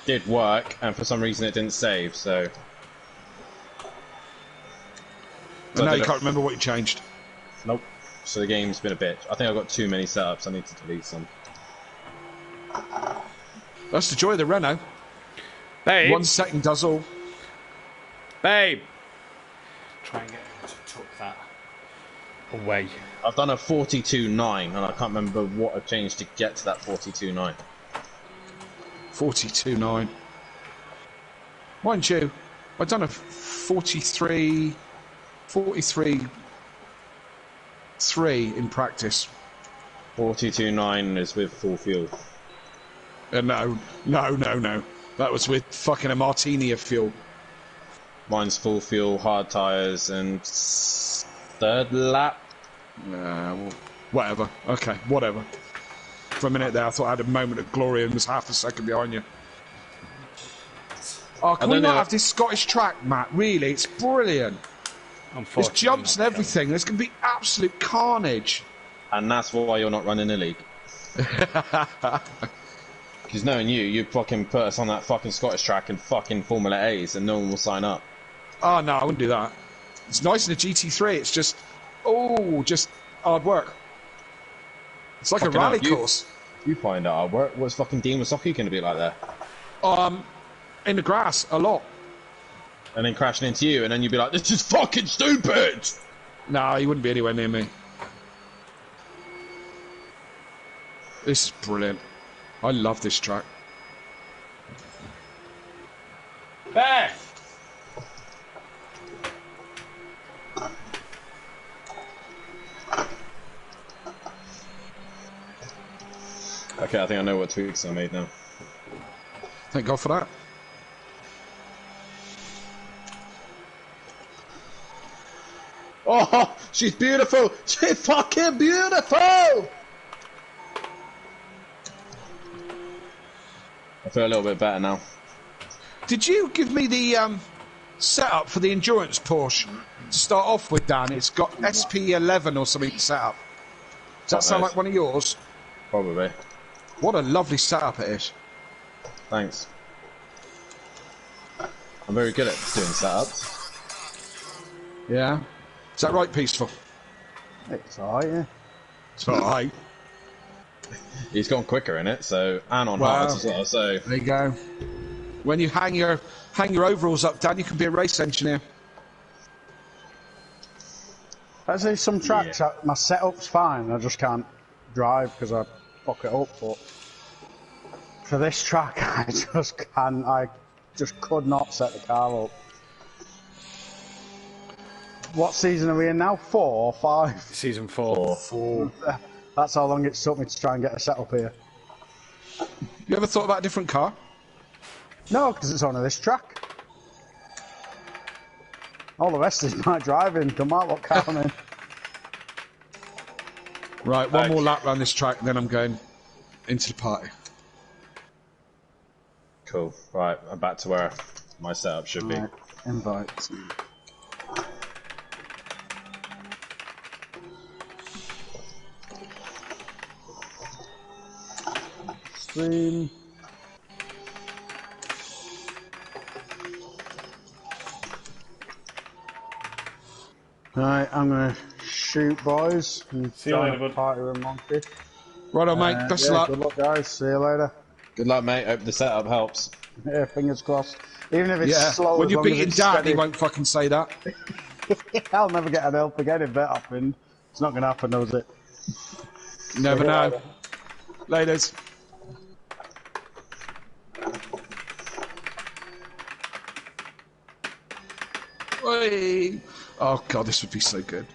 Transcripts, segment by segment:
did work, and for some reason it didn't save, so... And now you can't remember what you changed. Nope. So the game's been a bitch. I think I've got too many setups. I need to delete some. That's the joy of the Renault. Babe. 1 second does all. Babe. Try and get him to tuck that away. I've done a 42.9, and I can't remember what I've changed to get to that 42.9. 42.9. Mind you, I've done a 43... 43.3 in practice. 42.9 is with full fuel. No. That was with fucking a martini of fuel. Mine's full fuel, hard tyres, and third lap. Well, whatever. Okay, whatever. For a minute there, I thought I had a moment of glory and was half a second behind you. Oh, can we not have this Scottish track, Matt? Really, it's brilliant. There's jumps and everything. There's going to be absolute carnage. And that's why you're not running a league. Because knowing you'd fucking put us on that fucking Scottish track in fucking Formula A's and no one will sign up. Oh, no, I wouldn't do that. It's nice in a GT3. It's just, just hard work. It's like fucking a rally course. You find out hard work. What's fucking Dean Wasocki going to be like there? In the grass, a lot. And then crashing into you, and then you'd be like, this is fucking stupid! No, he wouldn't be anywhere near me. This is brilliant. I love this track. Beth! Okay, I think I know what tweaks I made now. Thank God for that. Oh, she's beautiful! She's fucking beautiful! I feel a little bit better now. Did you give me the setup for the endurance Porsche to start off with, Dan? It's got SP11 or something set up. Does that sound like one of yours? Probably. What a lovely setup it is. Thanks. I'm very good at doing setups. Yeah. Is that right, Peaceful? It's alright, yeah. It's alright. He's gone quicker in it, so and on hards as well. So there you go. When you hang your overalls up, Dan, you can be a race engineer. Actually, some tracks, my setup's fine. I just can't drive because I fuck it up. But for this track, I just can't. I just could not set the car up. What season are we in now? 4 or 5? Season 4. 4. That's how long it took me to try and get a setup here. You ever thought about a different car? No, because it's on this track. All the rest is my driving. Don't matter what car I'm in. Right, one more lap around this track, and then I'm going into the party. Cool. Right, I'm back to where my setup should be. Invite. Stream. Right, I'm gonna shoot, boys. See you later, bud. Party with Monkey. Right on, mate. Best of luck. Good luck, guys. See you later. Good luck, mate. Hope the setup helps. Yeah, fingers crossed. Even if it's slow. When you're beating Dad, he won't fucking say that. I'll never get an help again if that happened. It's not going to happen, does it? Never know. Laters. Oi. Oh, God, this would be so good.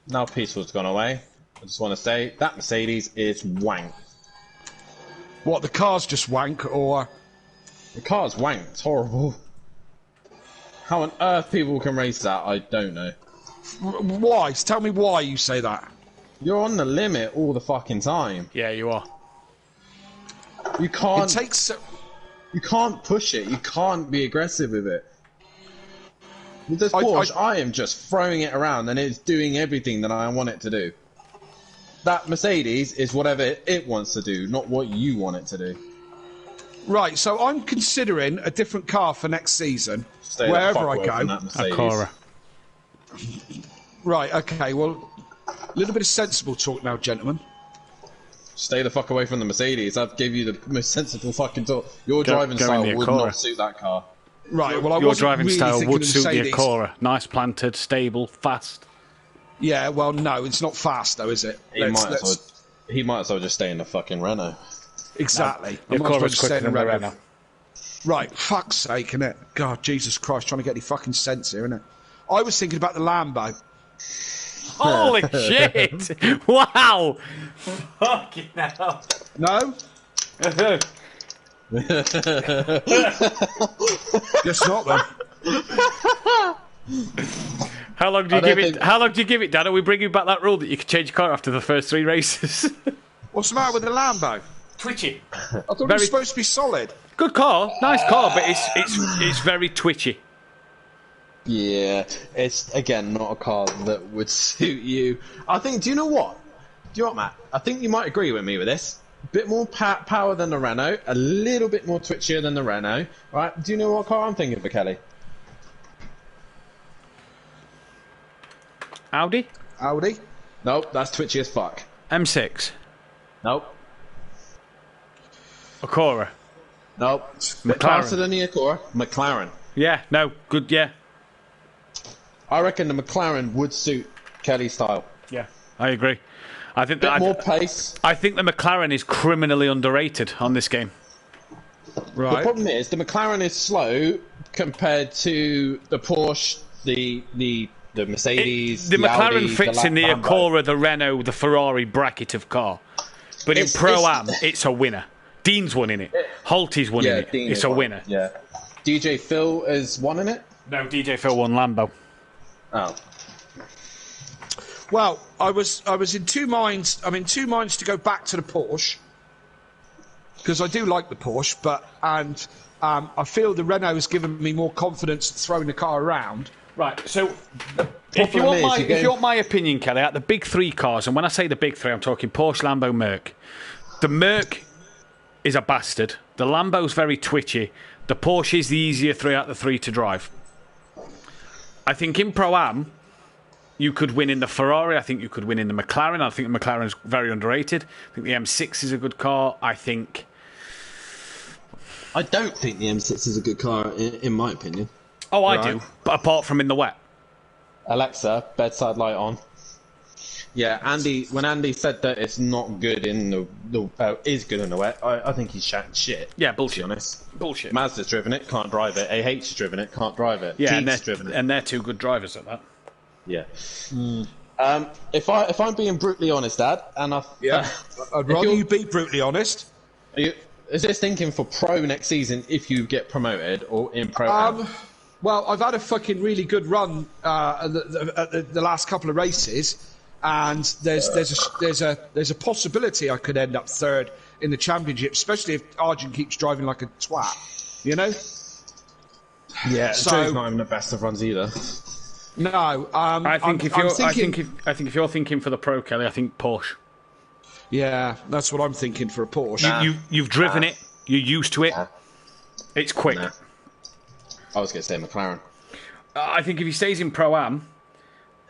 Now Peaceful's gone away. I just want to say, that Mercedes is wank. What, the car's just wank, or...? The car's wank. It's horrible. How on earth people can race that, I don't know. Why? Tell me why you say that. You're on the limit all the fucking time. Yeah, you are. You can't... It takes... You can't push it. You can't be aggressive with it. With this Porsche, I am just throwing it around and it's doing everything that I want it to do. That Mercedes is whatever it wants to do, not what you want it to do. Right, so I'm considering a different car for next season, wherever I go. A Cora. Right, okay, well, a little bit of sensible talk now, gentlemen. Stay the fuck away from the Mercedes. I've gave you the most sensible fucking talk. Your driving style would not suit that car. Right, well, your driving really style would the suit the Acura. Nice, planted, stable, fast. Yeah, well, no, it's not fast though, is it? He might as well just stay in the fucking Renault. Exactly. The Acura's quicker than the Renault. Right, fuck's sake, innit? God, Jesus Christ, trying to get any fucking sense here, innit? I was thinking about the Lambo. Holy shit! Wow! Fucking hell. No? Guess not then. How long do you give it? How long do you give it, Dan? Are we bringing back that rule that you can change your car after the first 3 races? What's the matter with the Lambo? Twitchy. I thought it was supposed to be solid. Good car, nice car, but it's very twitchy. Yeah, it's again not a car that would suit you. I think. Do you know what? Matt? I think you might agree with me with this. A bit more power than the Renault, a little bit more twitchier than the Renault. Right? Do you know what car I'm thinking for, Kelly? Audi? Nope, that's twitchy as fuck. M6? Nope. Acura? Nope. McLaren. Faster than the Acura. McLaren. Yeah, no, good, yeah. I reckon the McLaren would suit Kelly's style. Yeah, I agree. I think bit more pace. I think the McLaren is criminally underrated on this game. Right. The problem is the McLaren is slow compared to the Porsche, the Mercedes. The McLaren Audi, fits in the Lambo. Acura, the Renault, the Ferrari bracket of car. But in Pro-Am, it's a winner. Dean's won in it. Holty's won in it. It's a winner. Yeah. DJ Phil is one in it? No, DJ Phil won Lambo. Oh. Well, I was in two minds. I'm in two minds to go back to the Porsche because I do like the Porsche, but I feel the Renault has given me more confidence throwing the car around. Right. So, if you want my opinion, Kelly, out the big 3 cars, and when I say the big 3, I'm talking Porsche, Lambo, Merc. The Merc is a bastard. The Lambo's very twitchy. The Porsche is the easier 3 out of the 3 to drive. I think in Pro-Am, you could win in the Ferrari. I think you could win in the McLaren. I think the McLaren is very underrated. I think the M6 is a good car. I don't think the M6 is a good car, in my opinion. Oh, I do. But apart from in the wet. Alexa, bedside light on. Yeah, when Andy said that it's not good in is good in the wet, I think he's chatting shit. Yeah, bullshit. To be honest. Bullshit. Mazda's driven it, can't drive it. AH has driven it, can't drive it. Yeah, and they're 2 good drivers at that. Yeah. If I'm being brutally honest, Dad, and I'd rather you be brutally honest. Is this thinking for Pro next season if you get promoted or in Pro? Well, I've had a fucking really good run at the last couple of races, and there's a possibility I could end up 3rd in the championship, especially if Arjun keeps driving like a twat. You know? Yeah, so Joe's not having the best of runs either. No, I think if you're thinking for the Pro, Kelly, I think Porsche. Yeah, that's what I'm thinking for a Porsche. You've driven it. You're used to it. It's quick. I was going to say McLaren. I think if he stays in Pro-Am,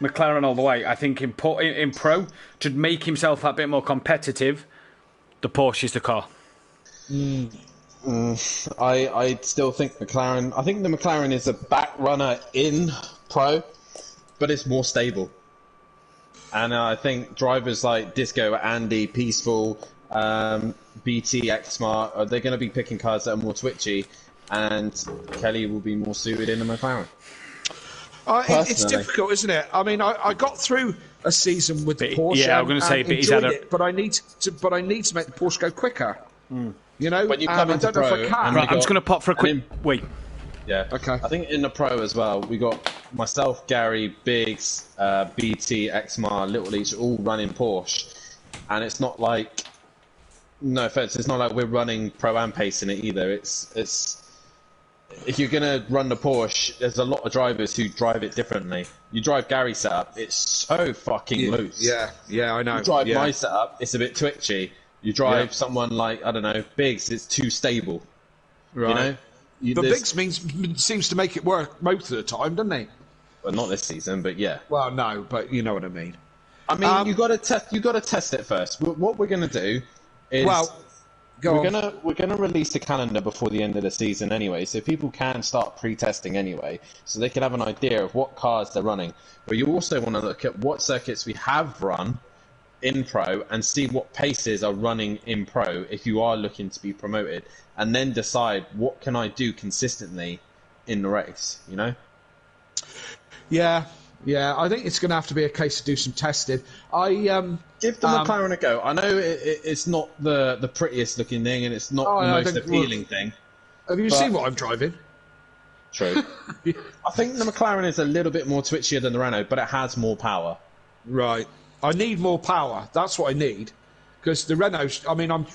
McLaren all the way. I think in Pro, to make himself that bit more competitive, the Porsche is the car. I still think McLaren. I think the McLaren is a back runner in Pro, but it's more stable. And I think drivers like Disco, Andy, Peaceful, BT, X-Smart, they're going to be picking cars that are more twitchy, and Kelly will be more suited in the McLaren. It's difficult, isn't it? I mean, I got through a season with the Porsche. Yeah, I'm going to say, but I need to make the Porsche go quicker. You know, when you come into Pro, right, I'm just going to pop for a quick wait. Yeah. Okay. I think in the Pro as well, we got myself, Gary, Biggs, BT, Xmar, Little Each, all running Porsche, and it's not like, no offense, it's not like we're running Pro-Am pace in it either. It's if you're gonna run the Porsche, there's a lot of drivers who drive it differently. You drive Gary's setup, it's so fucking loose. Yeah, I know. You drive my setup, it's a bit twitchy. You drive someone like, I don't know, Biggs, it's too stable. Right. You know? But Biggs seems to make it work most of the time, doesn't he? Well, not this season, but yeah. Well, no, but you know what I mean. I mean, you got to test. You got to test it first. What we're going to do is we're going to release the calendar before the end of the season anyway, so people can start pre-testing anyway, so they can have an idea of what cars they're running. But you also want to look at what circuits we have run in Pro and see what paces are running in Pro if you are looking to be promoted, and then decide what can I do consistently in the race. You know? Yeah. Yeah, I think it's going to have to be a case to do some testing. Give the McLaren a go. I know it's not the prettiest looking thing, and it's not the most appealing thing. Have you seen what I'm driving? True. I think the McLaren is a little bit more twitchier than the Renault, but it has more power. Right. I need more power. That's what I need, because the Renault. I mean, I'm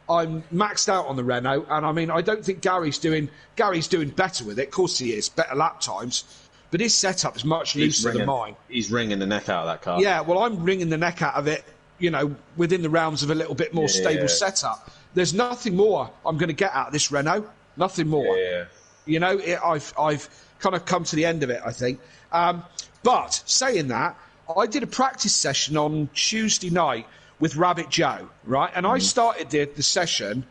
maxed out on the Renault, and I mean, I don't think Gary's doing better with it. Of course, he is better lap times. But his setup is much looser than mine. He's wringing the neck out of that car. Yeah, well, I'm wringing the neck out of it, within the realms of a little bit more stable setup. There's nothing more I'm going to get out of this Renault. Nothing more. Yeah. I've kind of come to the end of it, I think. But saying that, I did a practice session on Tuesday night with Rabbit Joe, right? And I started the session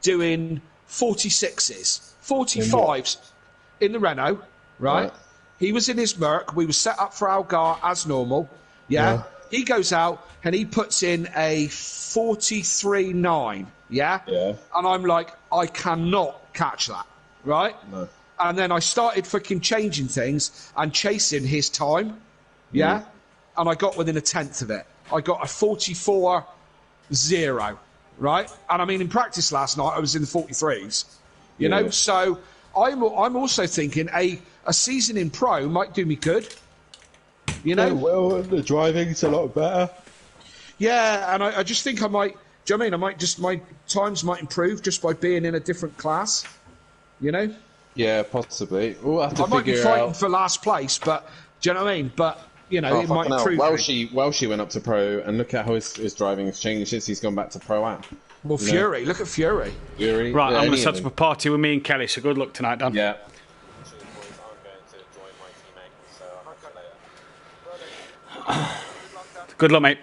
doing 46s, 45s in the Renault, right? He was in his Merc. We were set up for Algar as normal. Yeah. He goes out and he puts in a 43.9. Yeah. Yeah. And I'm like, I cannot catch that. Right. No. And then I started freaking changing things and chasing his time. Yeah. And I got within a tenth of it. I got a 44.0. Right. And I mean, in practice last night, I was in the 43s. You know, so I'm also thinking a season in Pro might do me good. You know? Well, the driving's a lot better. Yeah, and I just think I might... Do you know what I mean? My times might improve just by being in a different class. You know? Yeah, possibly. We'll have to I might be figure fighting out... for last place, but... Do you know what I mean? But, it might improve. Welshie went up to Pro, and look at how his driving has changed since he's gone back to Pro Am. Well, Fury. Look at Fury. Right, I'm going to set up a party with me and Kelly, so good luck tonight, Dan. Yeah. Good luck, mate.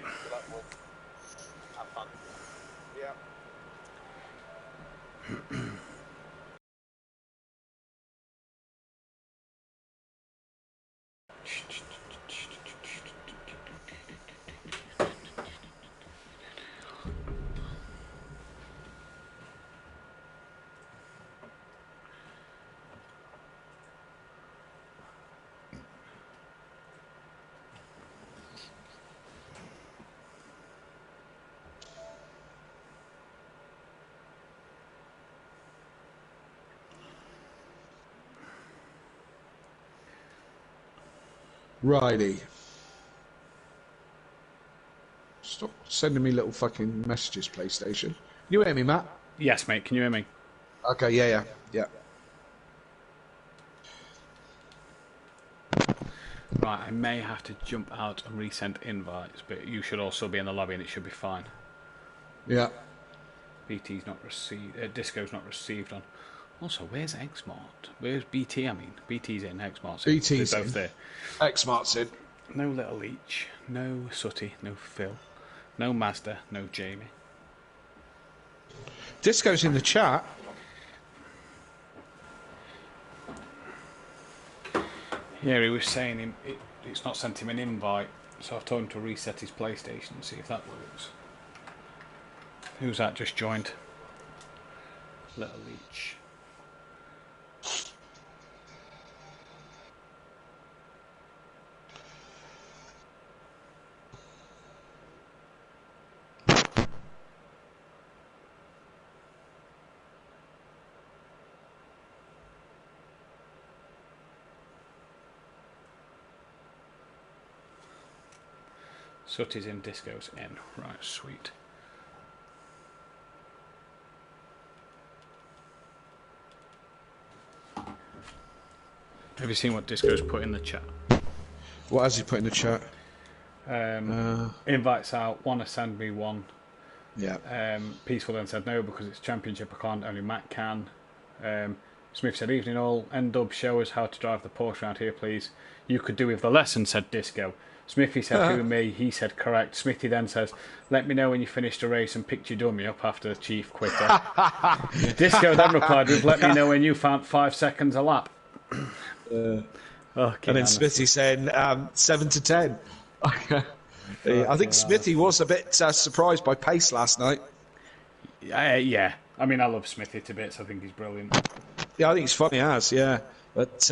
Righty. Stop sending me little fucking messages, PlayStation. You hear me, Matt? Yes, mate. Can you hear me? Okay, yeah. Right, I may have to jump out and resend invites, but you should also be in the lobby and it should be fine. Yeah. BT's not received. Disco's not received on. Also, where's Xmart? Where's BT? I mean, BT's in, Xmart's in. BT's They're both in. there. Xmart's in. No Little Leech, no Sooty, no Phil, no Mazda, no Jamie. Disco's in the chat. Yeah, he was saying it's not sent him an invite, so I've told him to reset his PlayStation and see if that works. Who's that just joined? Little Leech. Sooty's in, Disco's in. Right, sweet. Have you seen what Disco's put in the chat? What has he put in the chat? Invites out. Want to send me one? Yeah. Peaceful then said no because it's championship. I can't. Only Matt can. Smith said evening all. N-Dub, show us how to drive the Porsche around here, please. You could do with the lesson, said Disco. Smithy said who me. He said correct. Smithy then says, let me know when you finished the race and picked your dummy up after the chief quitter. Disco then replied with, let me know when you found 5 seconds a lap. And then Smithy saying 7 to 10. I think Smithy was a bit surprised by pace last night. Yeah. I mean, I love Smithy to bits. I think he's brilliant. Yeah, I think he's funny as, yeah. But,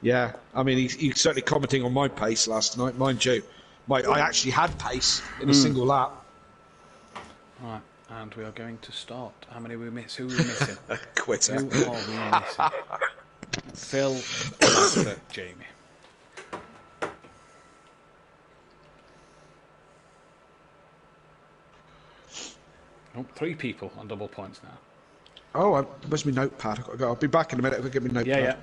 yeah, I mean, he's certainly commenting on my pace last night, mind you. I actually had pace in a single lap. Right, and we are going to start. How many we miss? Who are we missing? Quitter. Who are we missing? Phil, Master, Jamie. Oh, 3 people on double points now. Oh, where's my notepad? I'll be back in a minute if I get my notepad. Yeah.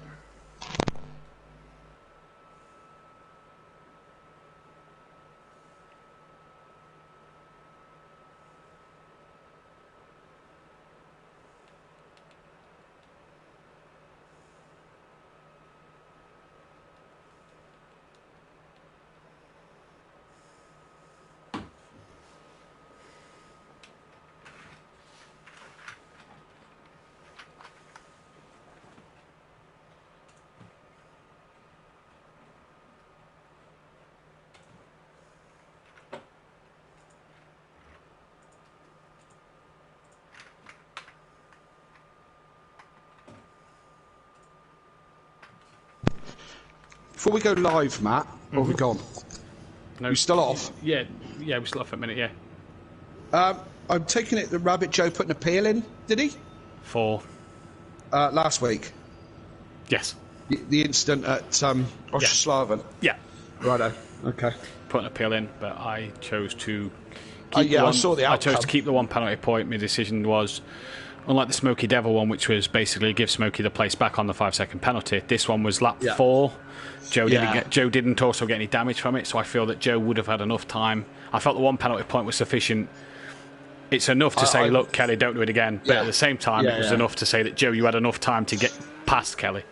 Before we go live, Matt, or have we gone? No, you still off? Yeah, we're still off for a minute, yeah. I'm taking it that Rabbit Joe put an appeal in, did he? 4. Last week. Yes. The incident at Ostroslaven. Yeah. Righto. Okay. Put an appeal in, but I chose to I saw the outcome. I chose to keep the 1 penalty point. My decision was, unlike the Smokey Devil one, which was basically give Smokey the place back on the 5-second penalty, this one was lap 4. Joe didn't also get any damage from it, so I feel that Joe would have had enough time. I felt the 1 penalty point was sufficient. It's enough to say, look, Kelly, don't do it again. But at the same time, it was enough to say that, Joe, you had enough time to get past Kelly.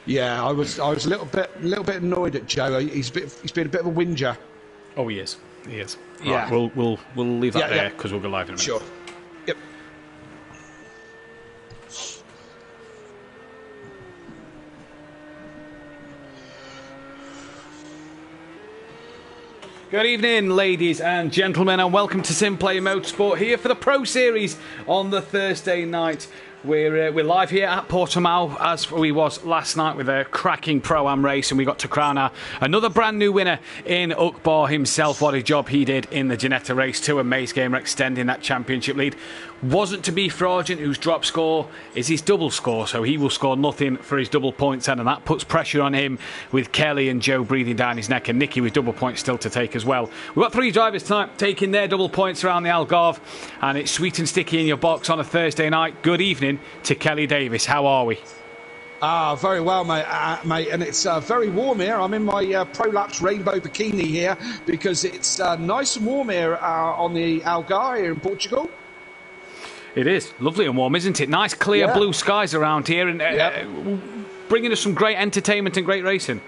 Yeah, I was a little bit annoyed at Joe. He's been a bit of a whinger. Oh, he is. Yeah. Right, we'll leave that there because we'll go live in a minute. Sure. Yep. Good evening, ladies and gentlemen, and welcome to SimPlay Motorsport here for the Pro Series on the Thursday night. We're live here at Portimao as we was last night with a cracking Pro-Am race, and we got to crown another brand new winner in Ukbar himself. What a job he did in the Ginetta race too, and Maze Gamer extending that championship lead. Wasn't to be for Argent, whose drop score is his double score, so he will score nothing for his double points, and that puts pressure on him with Kelly and Joe breathing down his neck, and Nicky with double points still to take as well. We've got 3 drivers tonight taking their double points around the Algarve, and it's sweet and sticky in your box on a Thursday night. Good evening to Kelly Davis. How are we? Very well, mate, and it's very warm here. I'm in my Prolapse rainbow bikini here because it's nice and warm here on the Algarve here in Portugal. It is lovely and warm, isn't it? Nice clear blue skies around here, and bringing us some great entertainment and great racing.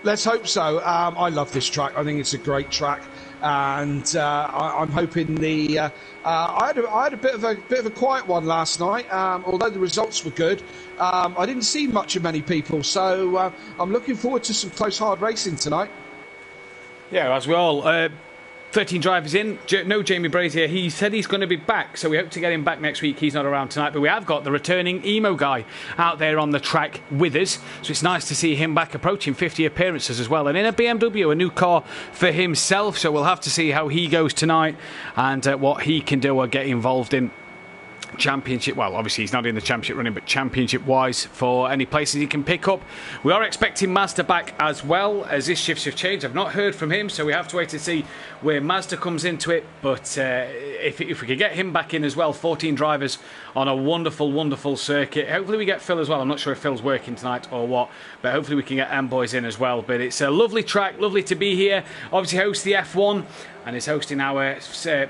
Let's hope so. I love this track. I think it's a great track, and I'm hoping I had a bit of a quiet one last night. Although the results were good, I didn't see much of many people, so I'm looking forward to some close, hard racing tonight. Yeah, as we all. 13 drivers in. No Jamie Brazier. He said he's going to be back, so we hope to get him back next week. He's not around tonight, but we have got the returning emo guy out there on the track with us, so it's nice to see him back, approaching 50 appearances as well, and in a BMW, a new car for himself, so we'll have to see how he goes tonight and what he can do or get involved in. Championship, well, obviously he's not in the championship running, but championship wise, for any places he can pick up. We are expecting Mazda back as well, as his shifts have changed. I've not heard from him, so we have to wait to see where Mazda comes into it. But if we could get him back in as well, 14 drivers on a wonderful circuit. Hopefully we get Phil as well. I'm not sure if Phil's working tonight or what, but hopefully we can get M boys in as well. But it's a lovely track, lovely to be here. Obviously host the F1, and is hosting our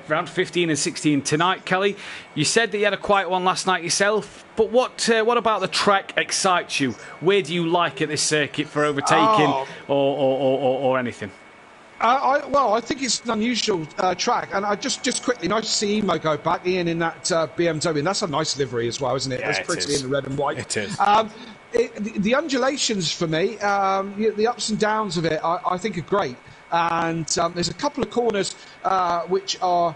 round 15 and 16 tonight. Kelly, you said that you had a quiet one last night yourself, but what about the track excites you? Where do you like at this circuit for overtaking or anything? I think it's an unusual track, and I just quickly, nice to see Emo go back, Ian, in that BMW, and that's a nice livery as well, isn't it? Yeah, it's pretty in the red and white. It is. The undulations for me, the ups and downs of it, I think are great. And there's a couple of corners which are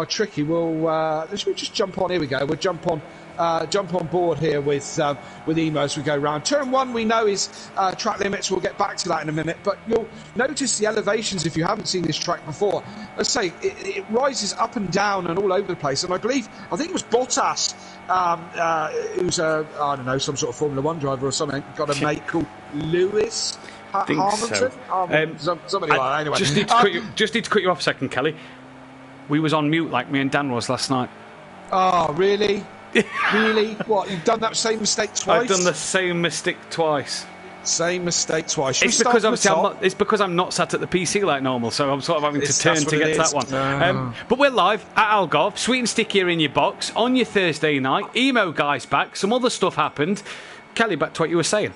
tricky. Should we just jump on? Here we go. We'll jump on board here with Emo as we go round. Turn 1 we know is track limits. We'll get back to that in a minute. But you'll notice the elevations if you haven't seen this track before. Let's say it rises up and down and all over the place. And I think it was Bottas, who's some sort of Formula 1 driver or something, got a mate called Lewis. I think so. Somebody like that, anyway. Just need to cut you off a second, Kelly. We was on mute like me and Dan was last night. Oh, really? Really? What, you've done that same mistake twice? I've done the same mistake twice. Same mistake twice. It's because I'm not sat at the PC like normal, so I'm sort of having to turn to get to that one. But we're live at Algarve, Sweet and Stickier in your box, on your Thursday night. Emo guy's back, some other stuff happened. Kelly, back to what you were saying.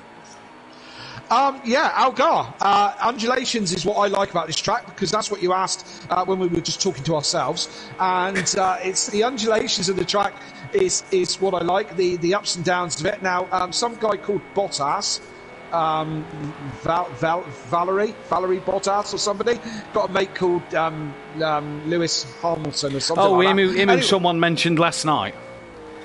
Algar. Undulations is what I like about this track, because that's what you asked when we were just talking to ourselves. And it's the undulations of the track is what I like, the ups and downs of it. Now, some guy called Bottas, Valerie Bottas or somebody, got a mate called Lewis Hamilton or something like that. Anyway, someone mentioned last night.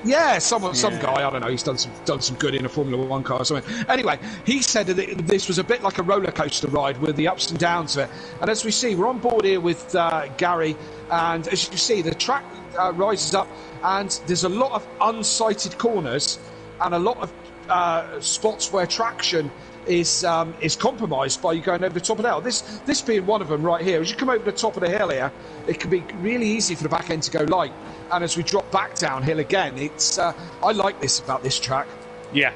Yeah, some guy, I don't know, he's done some good in a Formula 1 car or something. Anyway, he said that this was a bit like a roller coaster ride with the ups and downs of it. And as we see, we're on board here with Gary, and as you see, the track rises up, and there's a lot of unsighted corners and a lot of spots where traction is compromised by you going over the top of the hill. This being one of them right here. As you come over the top of the hill here, it can be really easy for the back end to go light. And as we drop back downhill again, it's I like this about this track. Yeah,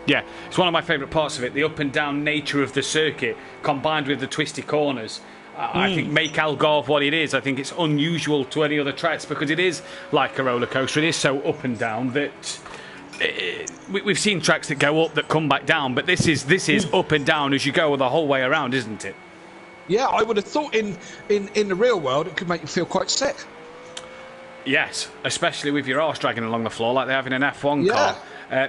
it's one of my favourite parts of it. The up and down nature of the circuit, combined with the twisty corners, I think make Algarve what it is. I think it's unusual to any other tracks because it is like a roller coaster. It is so up and down that we've seen tracks that go up that come back down, but this is up and down as you go the whole way around, isn't it? Yeah, I would have thought in the real world it could make you feel quite sick. Yes, especially with your arse dragging along the floor like they have in an F1 car.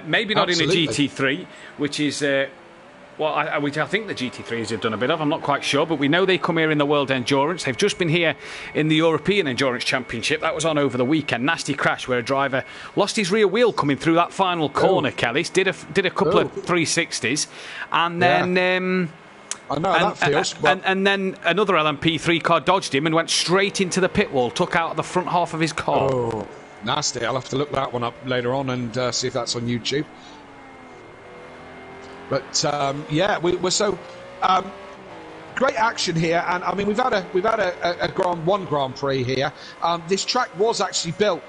Maybe not absolutely. In a GT3, which is which I think the GT3s have done a bit of. I'm not quite sure, but we know they come here in the World Endurance. They've just been here in the European Endurance Championship. That was on over the weekend. Nasty crash where a driver lost his rear wheel coming through that final corner. Kelly did a couple of 360s, and then. I know how that feels. And then another LMP3 car dodged him and went straight into the pit wall, took out the front half of his car. Oh, nasty. I'll have to look that one up later on and see if that's on YouTube. But we're so great action here, and I mean we've had a Grand Prix here. This track was actually built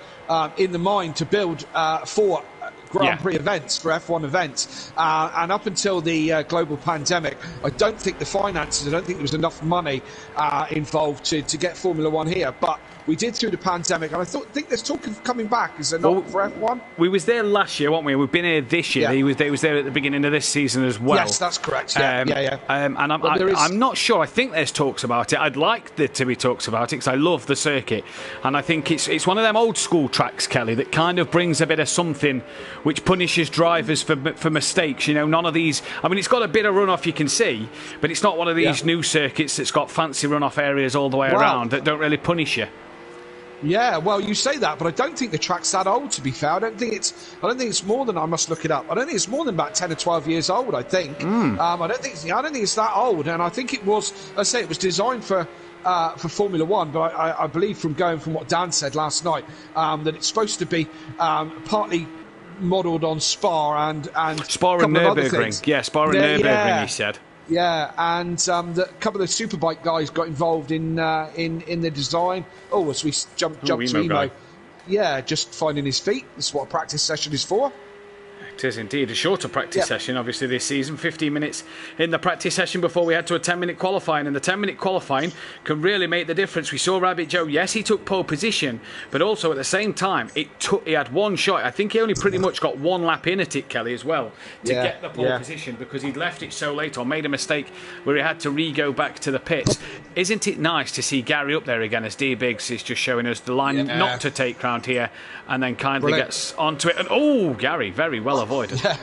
in the mind to build for Grand Prix events, for F1 events, and up until the global pandemic, I don't think the finances, I don't think there was enough money involved to get Formula 1 here, but we did through the pandemic, and I think there's talk of coming back, is there not, for F1? We was there last year, weren't we? We've been here this year. He was there at the beginning of this season as well. Yes, that's correct. And I'm not sure. I think there's talks about it. I'd like there to be talks about it because I love the circuit, and I think it's one of them old school tracks, Kelly, that kind of brings a bit of something which punishes drivers for mistakes. You know, none of these. I mean, it's got a bit of runoff you can see, but it's not one of these new circuits that's got fancy runoff areas all the way around that don't really punish you. Yeah, well, you say that, but I don't think the track's that old. To be fair, I don't think it's more than. I must look it up. I don't think it's more than about 10 or 12 years old. I think. I don't think it's that old, and I think it was. Let's say it was designed for for Formula One, but I believe from what Dan said last night that it's supposed to be partly modelled on Spa and Spa and Nürburgring. Yeah, Spa and Nürburgring, he said. Yeah, and a couple of the Superbike guys got involved in the design. Oh, as we jump to Emo. Yeah, just finding his feet. That's what a practice session is for. It is indeed a shorter practice session, obviously, this season. 15 minutes in the practice session before we head to a 10-minute qualifying. And the 10-minute qualifying can really make the difference. We saw Rabbit Joe, yes, he took pole position, but also at the same time, he had one shot. I think he only pretty much got one lap in at it, Kelly, as well, to get the pole position, because he'd left it so late or made a mistake where he had to re-go back to the pits. Isn't it nice to see Gary up there again, as D. Biggs is just showing us the line not to take round here, and then kindly gets onto it. And Gary, very well avoided. Yeah,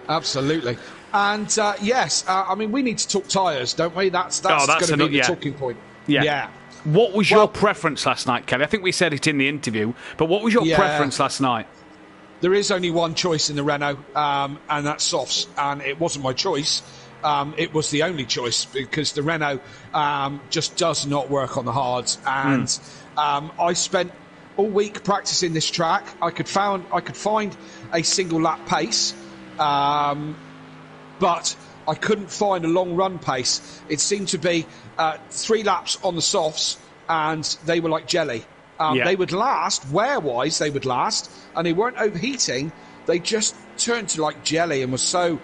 absolutely. And yes, I mean, we need to talk tyres, don't we? That's going to be the talking point. Yeah. What was your preference last night, Kelly? I think we said it in the interview, but what was your preference last night? There is only one choice in the Renault, and that's softs. And it wasn't my choice. It was the only choice, because the Renault just does not work on the hards. And I spent all week practicing this track. I could find a single lap pace, but I couldn't find a long run pace. It seemed to be 3 laps on the softs, and they were like jelly. They would last, wear-wise, they would last, and they weren't overheating. They just turned to like jelly and were so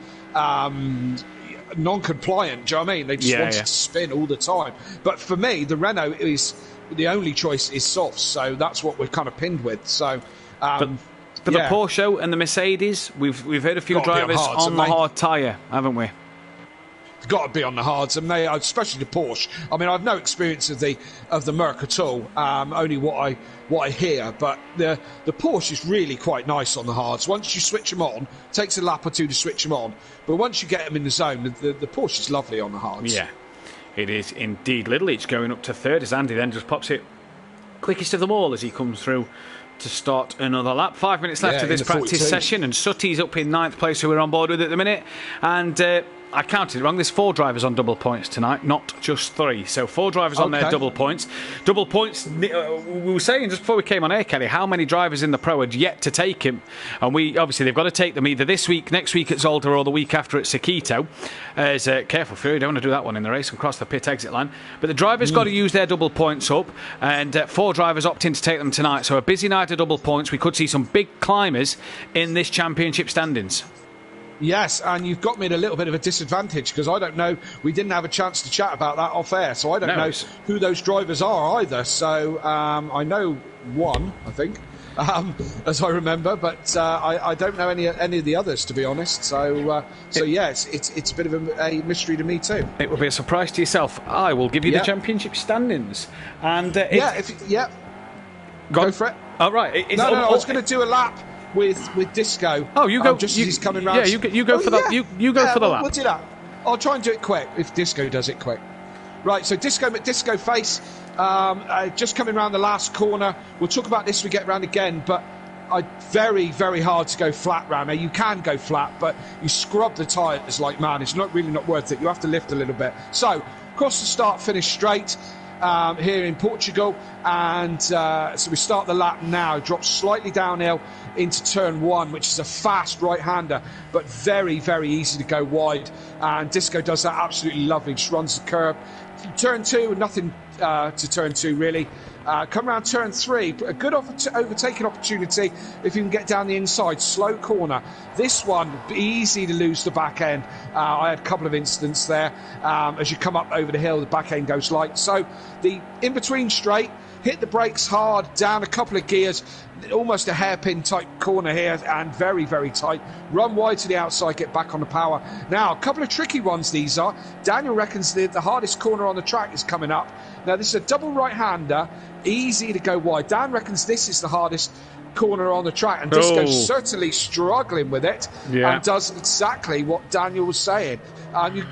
non-compliant. Do you know what I mean? They just wanted to spin all the time. But for me, the Renault is the only choice is softs, so that's what we're kind of pinned with. So, but the Porsche and the Mercedes, we've heard a few drivers on the hard tyre, haven't we? Got to be on the hards, and especially the Porsche. I mean, I've no experience of the Merc at all. Only what I hear, but the Porsche is really quite nice on the hards. Once you switch them on, it takes a lap or two to switch them on, but once you get them in the zone, the Porsche is lovely on the hards. Yeah, it is indeed. Little Each going up to third as Andy then just pops it quickest of them all as he comes through to start another lap. 5 minutes left of this practice session, and Sutty's up in 9th place, who we're on board with at the minute, and I counted wrong. There's 4 drivers on double points tonight, not just 3. So 4 drivers on their double points. Double points, we were saying just before we came on air, Kelly, how many drivers in the Pro had yet to take him. And obviously they've got to take them either this week, next week at Zolder, or the week after at Sakito. Careful, Fury, you don't want to do that one in the race and cross the pit exit line. But the drivers got to use their double points up, and 4 drivers opting to take them tonight. So a busy night of double points. We could see some big climbers in this championship standings. Yes, and you've got me at a little bit of a disadvantage, because I don't know, we didn't have a chance to chat about that off air, so I don't know who those drivers are either. So I know one, I think, as I remember, but I don't know any of the others, to be honest. So it's a bit of a mystery to me too. It will be a surprise to yourself. I will give you the championship standings, and go for it. Oh, right. I was going to do a lap with Disco. Oh, you go. Just as he's coming round. Yeah, you go for that. You go for the lap. We'll do that. I'll try and do it quick if Disco does it quick. Right, so Disco face, just coming round the last corner. We'll talk about this when we get round again, but very, very hard to go flat round there. You can go flat, but you scrub the tyres like man. It's really not worth it. You have to lift a little bit. So, across the start, finish straight. Here in Portugal, and so we start the lap now. Drops slightly downhill into turn 1, which is a fast right-hander, but very, very easy to go wide, and Disco does that absolutely lovely. Just runs the curb. Turn 2, nothing to turn 2 really. Come around turn 3, a good overtaking opportunity if you can get down the inside. Slow corner. This one, easy to lose the back end. I had a couple of incidents there. As you come up over the hill, the back end goes light. So the in-between straight, hit the brakes hard, down a couple of gears, almost a hairpin type corner here, and very, very tight. Run wide to the outside, get back on the power. Now, a couple of tricky ones these are. Daniel reckons the hardest corner on the track is coming up. Now, this is a double right-hander, easy to go wide. Dan reckons this is the hardest corner on the track, and Disco's certainly struggling with it, and does exactly what Daniel was saying.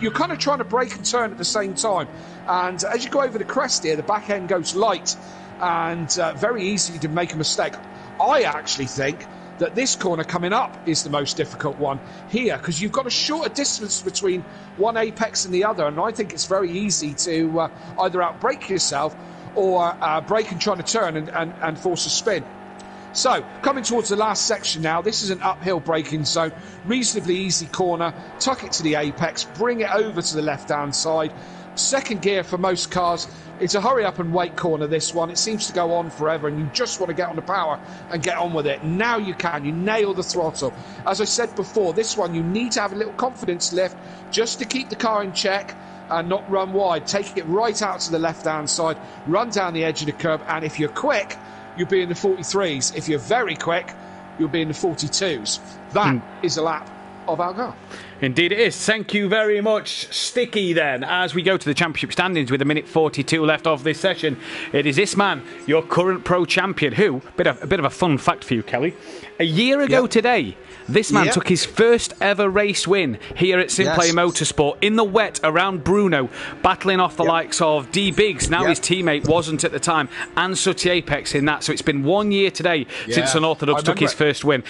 You're kind of trying to brake and turn at the same time, and as you go over the crest here, the back end goes light, and very easy to make a mistake. I actually think that this corner coming up is the most difficult one here, because you've got a shorter distance between one apex and the other, and I think it's very easy to either outbrake yourself or brake and try to turn and force a spin. So, coming towards the last section now, this is an uphill braking zone, reasonably easy corner, tuck it to the apex, bring it over to the left-hand side. Second gear for most cars, it's a hurry up and wait corner, this one. It seems to go on forever, and you just want to get on the power and get on with it. Now you can, you nail the throttle. As I said before, this one you need to have a little confidence lift just to keep the car in check and not run wide. Take it right out to the left-hand side, run down the edge of the curb, and if you're quick, you'll be in the 43s. If you're very quick, you'll be in the 42s. That is a lap of our car. Indeed it is. Thank you very much, Sticky, then. As we go to the championship standings with a minute 42 left of this session, it is this man, your current pro champion, who, a bit of a fun fact for you, Kelly, a year ago today, this man took his first ever race win here at SimPlay Motorsport in the wet around Bruno, battling off the likes of D Biggs, now his teammate wasn't at the time, and Sooty Apex in that. So it's been 1 year today since Unorthodox took his first win.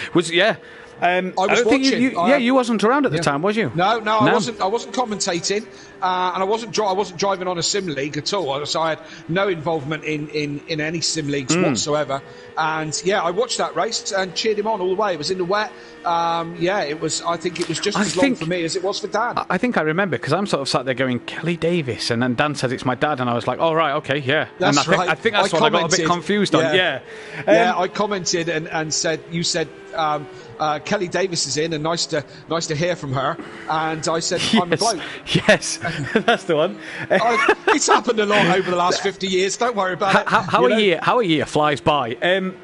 I don't think you wasn't around at the time, was you? No, I wasn't. I wasn't commentating, and I wasn't driving on a sim league at all. So I had no involvement in any sim leagues whatsoever. And I watched that race and cheered him on all the way. It was in the wet. It was. I think it was just as long for me as it was for Dan. I think I remember, because I'm sort of sat there going Kelly Davis, and then Dan said it's my dad, and I was like, oh right, okay, yeah. That's right. I think that's what I got a bit confused on. Yeah. I commented and said, you said. Kelly Davis is in, and nice to hear from her. And I said, I'm a bloke. Yes, that's the one. It's happened a lot over the last 50 years. Don't worry about it. How a year flies by.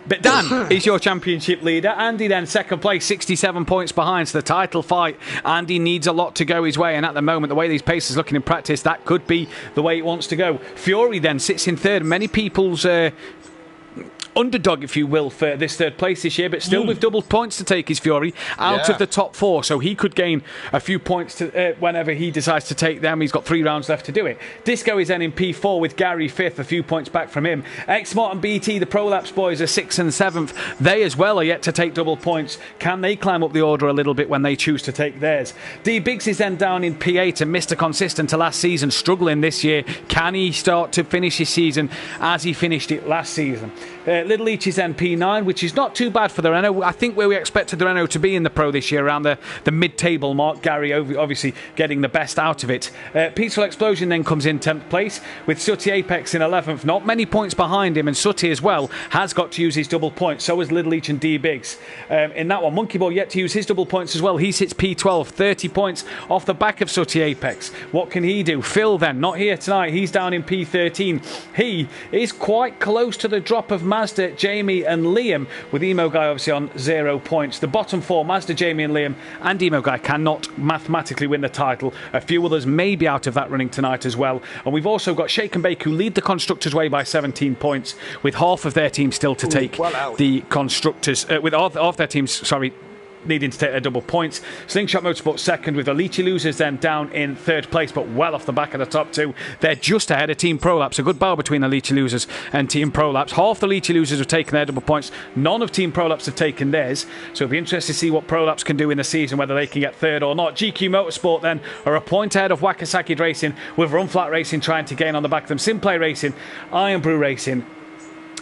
But Dan is your championship leader. Andy then second place, 67 points behind. So the title fight, Andy needs a lot to go his way. And at the moment, the way these paces looking in practice, that could be the way it wants to go. Fury then sits in third. Many people's underdog, if you will, for this third place this year, but still with double points to take his Fury out of the top four, so he could gain a few points to, whenever he decides to take them. He's got 3 rounds left to do it. Disco is then in P4 with Gary 5th, a few points back from him. Xmart and BT, the Prolapse boys, are 6th and 7th. They as well are yet to take double points. Can they climb up the order a little bit when they choose to take theirs? D Biggs is then down in P8 and Mr. Consistent to last season, struggling this year. Can he start to finish his season as he finished it last season? Little Leach is then P9, which is not too bad for the Renault. I think where we expected the Renault to be in the Pro this year, around the mid-table mark. Gary obviously getting the best out of it. Peaceful Explosion then comes in 10th place, with Sooty Apex in 11th. Not many points behind him, and Sooty as well has got to use his double points. So has Little Leach and D Biggs. In that one, Monkey Boy yet to use his double points as well. He sits P12, 30 points off the back of Sooty Apex. What can he do? Phil then, not here tonight. He's down in P13. He is quite close to the drop of Mazda, Jamie and Liam, with Emo Guy obviously on 0 points. The bottom four, Mazda, Jamie and Liam, and Emo Guy, cannot mathematically win the title. A few others may be out of that running tonight as well. And we've also got Shake and Bake, who lead the Constructors' way by 17 points, with half of their team still to take the Constructors, with half their teams, needing to take their double points. Slingshot Motorsport second, with the Leachy Losers then down in third place, but well off the back of the top two. They're just ahead of Team Prolapse. A good battle between the Leachy Losers and Team Prolapse. Half the Leachy Losers have taken their double points. None of Team Prolapse have taken theirs. So it'll be interesting to see what Prolapse can do in the season, whether they can get third or not. GQ Motorsport then are a point ahead of Wakasaki Racing, with Run Flat Racing trying to gain on the back of them. SimPlay Racing, Iron Brew Racing,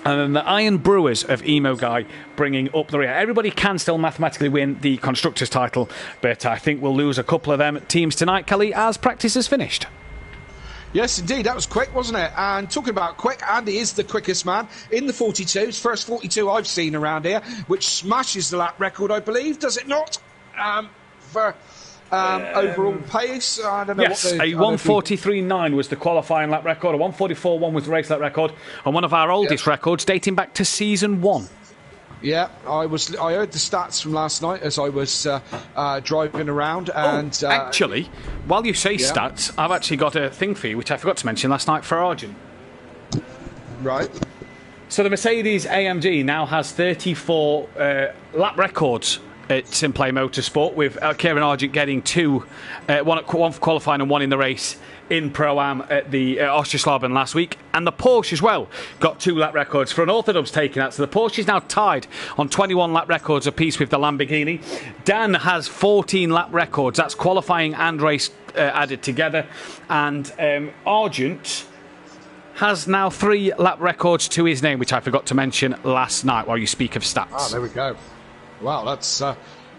and then the Iron Brewers of Emo Guy bringing up the rear. Everybody can still mathematically win the Constructors' title, but I think we'll lose a couple of them teams tonight, Kelly, as practice is finished. Yes, indeed. That was quick, wasn't it? And talking about quick, Andy is the quickest man in the 42s. First 42 I've seen around here, which smashes the lap record, I believe. Does it not? For overall pace, I don't know. Yes, a 1:43.9 was the qualifying lap record. A 1:44.1 was the race lap record, and one of our oldest records dating back to season 1. Yeah, I heard the stats from last night as I was driving around. And actually, while you say stats, I've actually got a thing for you which I forgot to mention last night for Argent. Right. So the Mercedes AMG now has 34 lap records at SimPlay Motorsport, with Kieran Argent getting one for qualifying and one in the race in Pro-Am at the Oschersleben last week. And the Porsche as well got 2 lap records for unorthodox taking that. So the Porsche is now tied on 21 lap records apiece with the Lamborghini. Dan has 14 lap records. That's qualifying and race added together. And Argent has now 3 lap records to his name, which I forgot to mention last night while you speak of stats. Ah, there we go. Wow, that's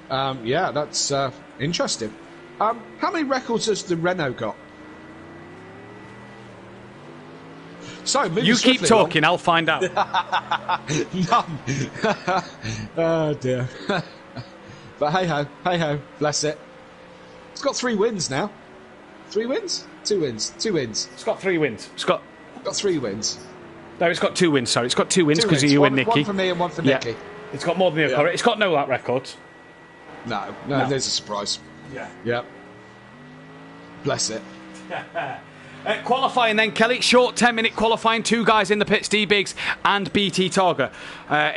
that's interesting. How many records has the Renault got? So you keep talking, I'll find out. None. Oh dear. But hey ho, bless it. It's got 3 wins now. 3 wins? 2 wins. 2 wins. It's got 3 wins. It's got 3 wins. No, it's got 2 wins. Sorry, it's got 2 wins because of you and Nicky. One for me and one for Nicky. It's got more than you. It's got no lap records. No, there's a surprise. Yeah. Bless it. Qualifying then, Kelly. Short 10-minute qualifying. 2 guys in the pits, D-Biggs and BT Targa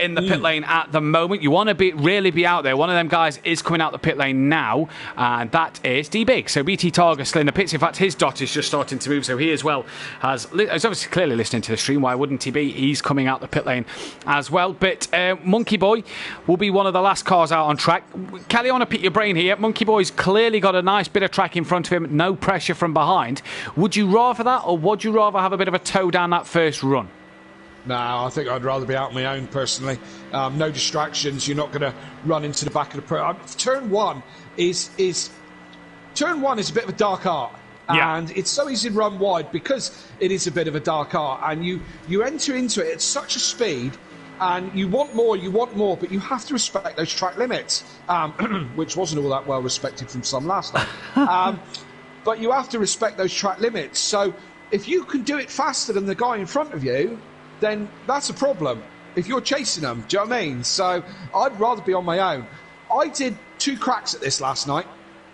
in the pit lane at the moment. You want to really be out there. One of them guys is coming out the pit lane now, and that is D-Biggs. So BT Targa still in the pits. In fact, his dot is just starting to move, so he as well is obviously clearly listening to the stream. Why wouldn't he be? He's coming out the pit lane as well. But Monkey Boy will be one of the last cars out on track. Kelly, I want to pick your brain here. Monkey Boy's clearly got a nice bit of track in front of him. No pressure from behind. Would you rather that, or would you rather have a bit of a toe down that first run? No, I think I'd rather be out on my own personally. No distractions. You're not going to run into the back of the pro. Turn one is a bit of a dark art, and it's so easy to run wide because it is a bit of a dark art, and you enter into it at such a speed. And you want more, but you have to respect those track limits, which wasn't all that well respected from some last time. But you have to respect those track limits. So if you can do it faster than the guy in front of you, then that's a problem. If you're chasing them, do you know what I mean? So I'd rather be on my own. I did 2 cracks at this last night.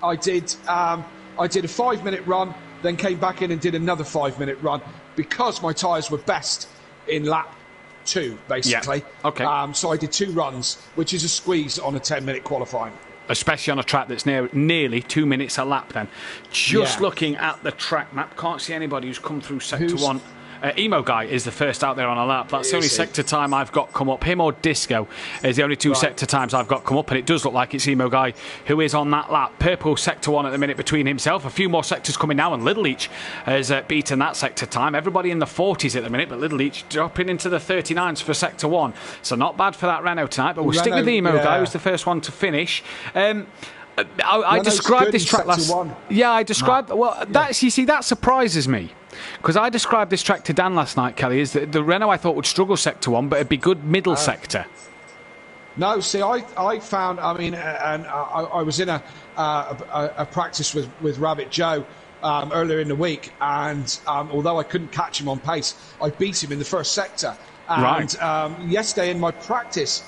I did a 5-minute run, then came back in and did another 5-minute run because my tyres were best in lap 2, basically. Yeah. Okay. So I did 2 runs, which is a squeeze on a 10-minute qualifying. Especially on a track that's nearly 2 minutes a lap then. Just looking at the track map, can't see anybody who's come through Sector 1. Emo Guy is the first out there on a lap. That's the only sector time I've got come up. Him or Disco is the only 2 sector times I've got come up, and it does look like it's Emo Guy who is on that lap. Purple Sector 1 at the minute between himself. A few more sectors coming now, and Little Leach has beaten that sector time. Everybody in the 40s at the minute, but Little Leach dropping into the 39s for Sector 1. So not bad for that Renault tonight, but we'll stick with the Emo Guy, who's the first one to finish. I described this track last. Yeah, I described. Well, that surprises me because I described this track to Dan last night. Kelly, is that the Renault I thought would struggle Sector 1, but it'd be good middle sector. No, see, I found. I mean, and I was in a practice with Rabbit Joe earlier in the week, and although I couldn't catch him on pace, I beat him in the first sector. And yesterday in my practice,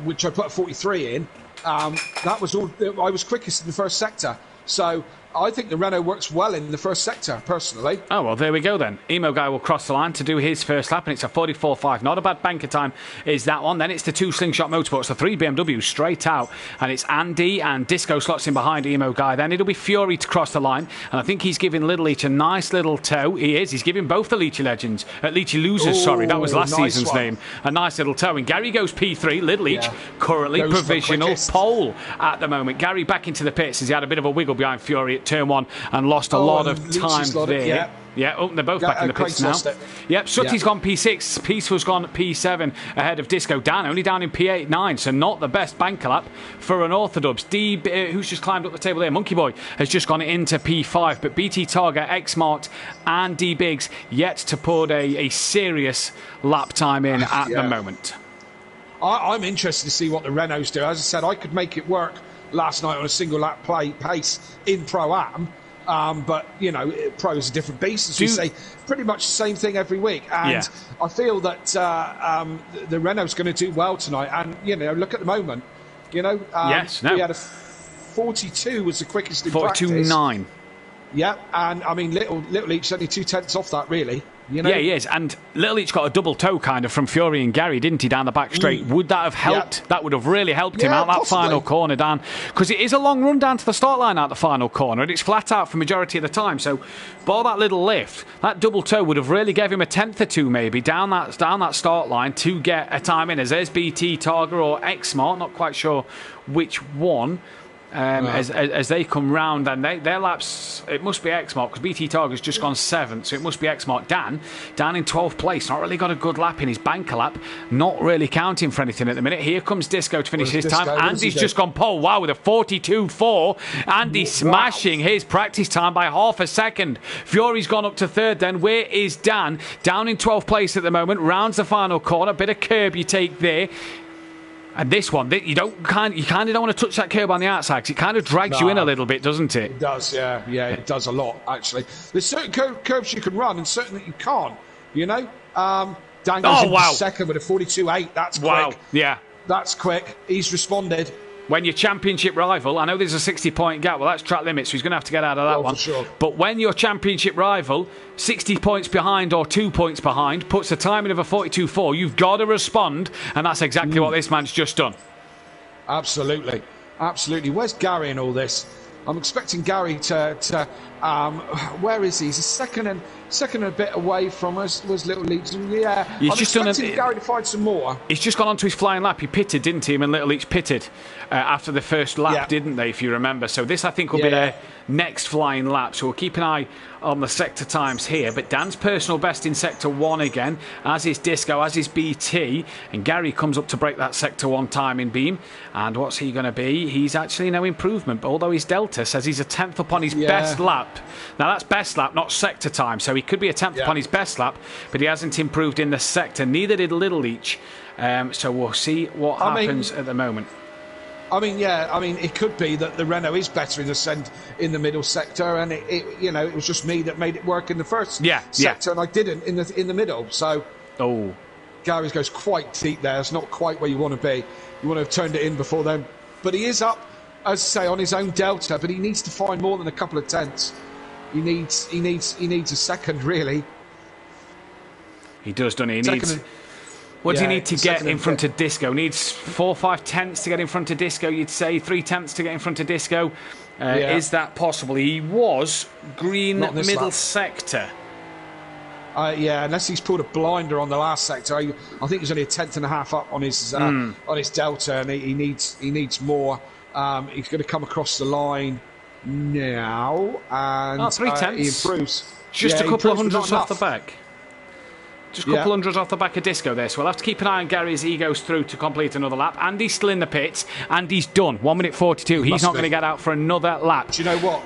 which I put a 43 in. That was all. I was quickest in the first sector, so I think the Renault works well in the first sector, personally. Oh, well, there we go then. Emo Guy will cross the line to do his first lap, and it's a 44.5. Not a bad banker time is that one. Then it's the 2 Slingshot Motorsports, the 3 BMWs straight out, and it's Andy and Disco slots in behind Emo Guy. Then it'll be Fury to cross the line, and I think he's giving Little Leach a nice little toe. He is. He's giving both the Leachy legends, Leachy losers, sorry, that was last season's name, a nice little toe. And Gary goes P3. Little Leach currently goes provisional pole at the moment. Gary back into the pits as he had a bit of a wiggle behind Fury at turn 1 and lost a lot of time there. They're both back in the pits now. Yep, Sutty's gone P6, Peaceful's gone P7 ahead of Disco. Dan only down in P8, 9, so not the best banker lap for an Orthodubs. Who's just climbed up the table there, Monkey Boy, has just gone into P5, but BT Targa, X-Mart and D-Biggs yet to put a serious lap time in at the moment. I'm interested to see what the Renaults do. As I said, I could make it work last night on a single lap pace in Pro-Am. But, you know, Pro is a different beast, as we say, pretty much the same thing every week. And I feel that the Renault's going to do well tonight. And, you know, look at the moment. You know, we had a 42 was the quickest in practice. 42.9. Yeah, and, I mean, Little Leach's only 2 tenths off that, really. You know? Yeah, he is. And Little Each got a double toe kind of from Fury and Gary, didn't he, down the back straight? Would that have helped? Yeah. That would have really helped him out that final corner down. Because it is a long run down to the start line out the final corner, and it's flat out for majority of the time. So, bar that little lift, that double toe would have really gave him a tenth or two maybe down that start line to get a time in. As there's BT, Targa or X-Smart, not quite sure which one. As they come round, and their laps, it must be X-Mark, because BT Target's just gone 7th, so it must be X-Mark. Dan in 12th place, not really got a good lap in his banker lap, not really counting for anything at the minute. Here comes Disco to finish his time. Andy's just gone pole, wow, with a 42.4. Andy smashing his practice time by half a second. Fury's gone up to 3rd then. Where is Dan? Down in 12th place at the moment, rounds the final corner, bit of curb you take there. And this one, you kind of don't want to touch that curb on the outside because it kind of drags you in a little bit, doesn't it? It does, yeah, it does a lot actually. There's certain curbs you can run and certain that you can't. You know, Dan goes into second with a 42.8. That's quick. Wow, yeah, that's quick. He's responded. When your championship rival, I know there's a 60-point gap, well, that's track limit, so he's going to have to get out of that one. For sure. But when your championship rival, 60 points behind or 2 points behind, puts a timing of a 42.4, you've got to respond, and that's exactly what this man's just done. Absolutely. Where's Gary in all this? I'm expecting Gary to where is he? He's a second and a bit away from us. Was Little Leach? Yeah, I'm expecting Gary to find some more. He's just gone on to his flying lap. He pitted, didn't he? And Little Leach pitted after the first lap, didn't they? If you remember. So this, I think, will be their next flying lap. So we'll keep an eye on the sector times here. But Dan's personal best in sector 1 again, as is Disco, as is BT, and Gary comes up to break that sector 1 time in beam. And what's he going to be? He's actually no improvement, but although his Delta says he's a 10th upon his best lap. Now that's best lap, not sector time, so he could be a 10th upon his best lap, but he hasn't improved in the sector. Neither did Little Leach. So we'll see what happens at the moment. I mean, it could be that the Renault is better in the middle sector, and it was just me that made it work in the first sector, and I didn't in the middle. So, Gary goes quite deep there. It's not quite where you want to be. You want to have turned it in before then. But he is up, as I say, on his own Delta. But he needs to find more than a couple of tenths. He needs a second, really. He does, doesn't he? What does he need to get in front of Disco? Needs 4 or 5 tenths to get in front of Disco, you'd say. 3 tenths to get in front of Disco. Is that possible? He was green middle sector. Unless he's pulled a blinder on the last sector. I think he's only a 10th and a half up on his Delta, and he needs more. He's going to come across the line now, and 3 tenths. He improves. Just a couple of hundreds off the back. Just a couple hundreds off the back of Disco there. So we'll have to keep an eye on Gary as he goes through to complete another lap. Andy's still in the pits. Andy's done. 1 minute 42. He's not going to get out for another lap. Do you know what?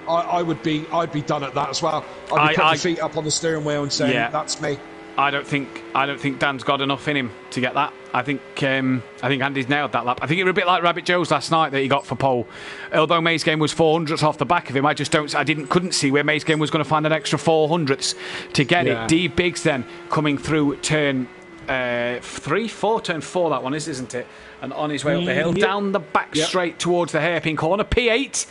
I'd be done at that as well. I'd be putting my feet up on the steering wheel and saying, that's me. I don't think Dan's got enough in him to get that. I think Andy's nailed that lap. I think it was a bit like Rabbit Joe's last night that he got for pole. Although May's game was 400ths off the back of him, I couldn't see where May's game was going to find an extra 400ths to get it. D Biggs then coming through turn 4 that one isn't it? And on his way up the hill, down the back straight towards the hairpin corner, P8.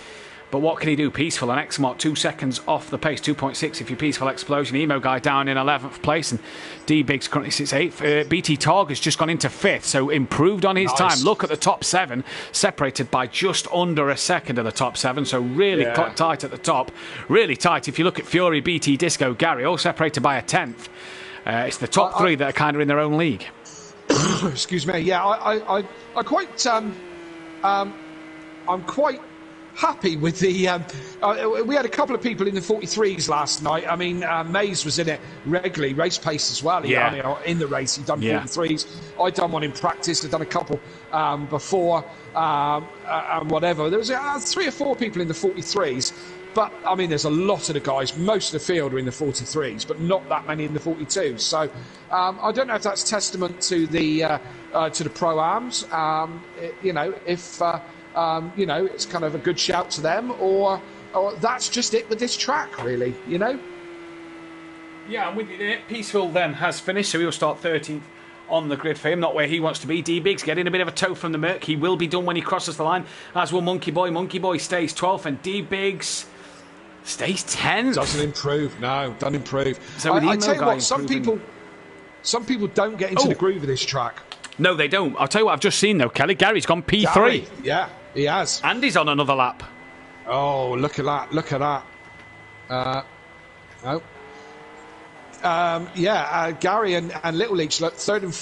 But what can he do? Peaceful and X-Mark 2 seconds off the pace, 2.6 if you're Peaceful Explosion. Emo Guy down in 11th place, and D-Biggs currently sits 8th. BT Target's just gone into 5th, so improved on his time. Look at the top 7, separated by just under a second of the top 7, so really tight at the top. Really tight if you look at Fury, BT, Disco, Gary, all separated by a 10th. It's the top 3 that are kind of in their own league. Excuse me, I quite... I'm quite... happy with the we had a couple of people in the 43s last night. I mean, Mays was in it regularly, race pace as well. In the race he'd done 43s. I'd done one in practice. I'd done a couple before and whatever. There was 3 or 4 people in the 43s, but I mean there's a lot of the guys, most of the field are in the 43s, but not that many in the 42s. So I don't know if that's testament to the pro-ams. It's kind of a good shout to them, or that's just it with this track, really, Yeah, I'm with you there. Peaceful then has finished, so he'll start 13th on the grid for him, not where he wants to be. D-Biggs getting a bit of a toe from the Merc. He will be done when he crosses the line, as will Monkey Boy. Monkey Boy stays 12th, and D-Biggs Stays 10th. Doesn't improve. No, doesn't improve. So I tell you what, some people don't get into the groove of this track. No, they don't. I'll tell you what I've just seen, though, Kelly. Gary's gone P3. Gary, yeah, he has. And he's on another lap. Oh, look at that. Look at that. No. Gary and Little Leach look third and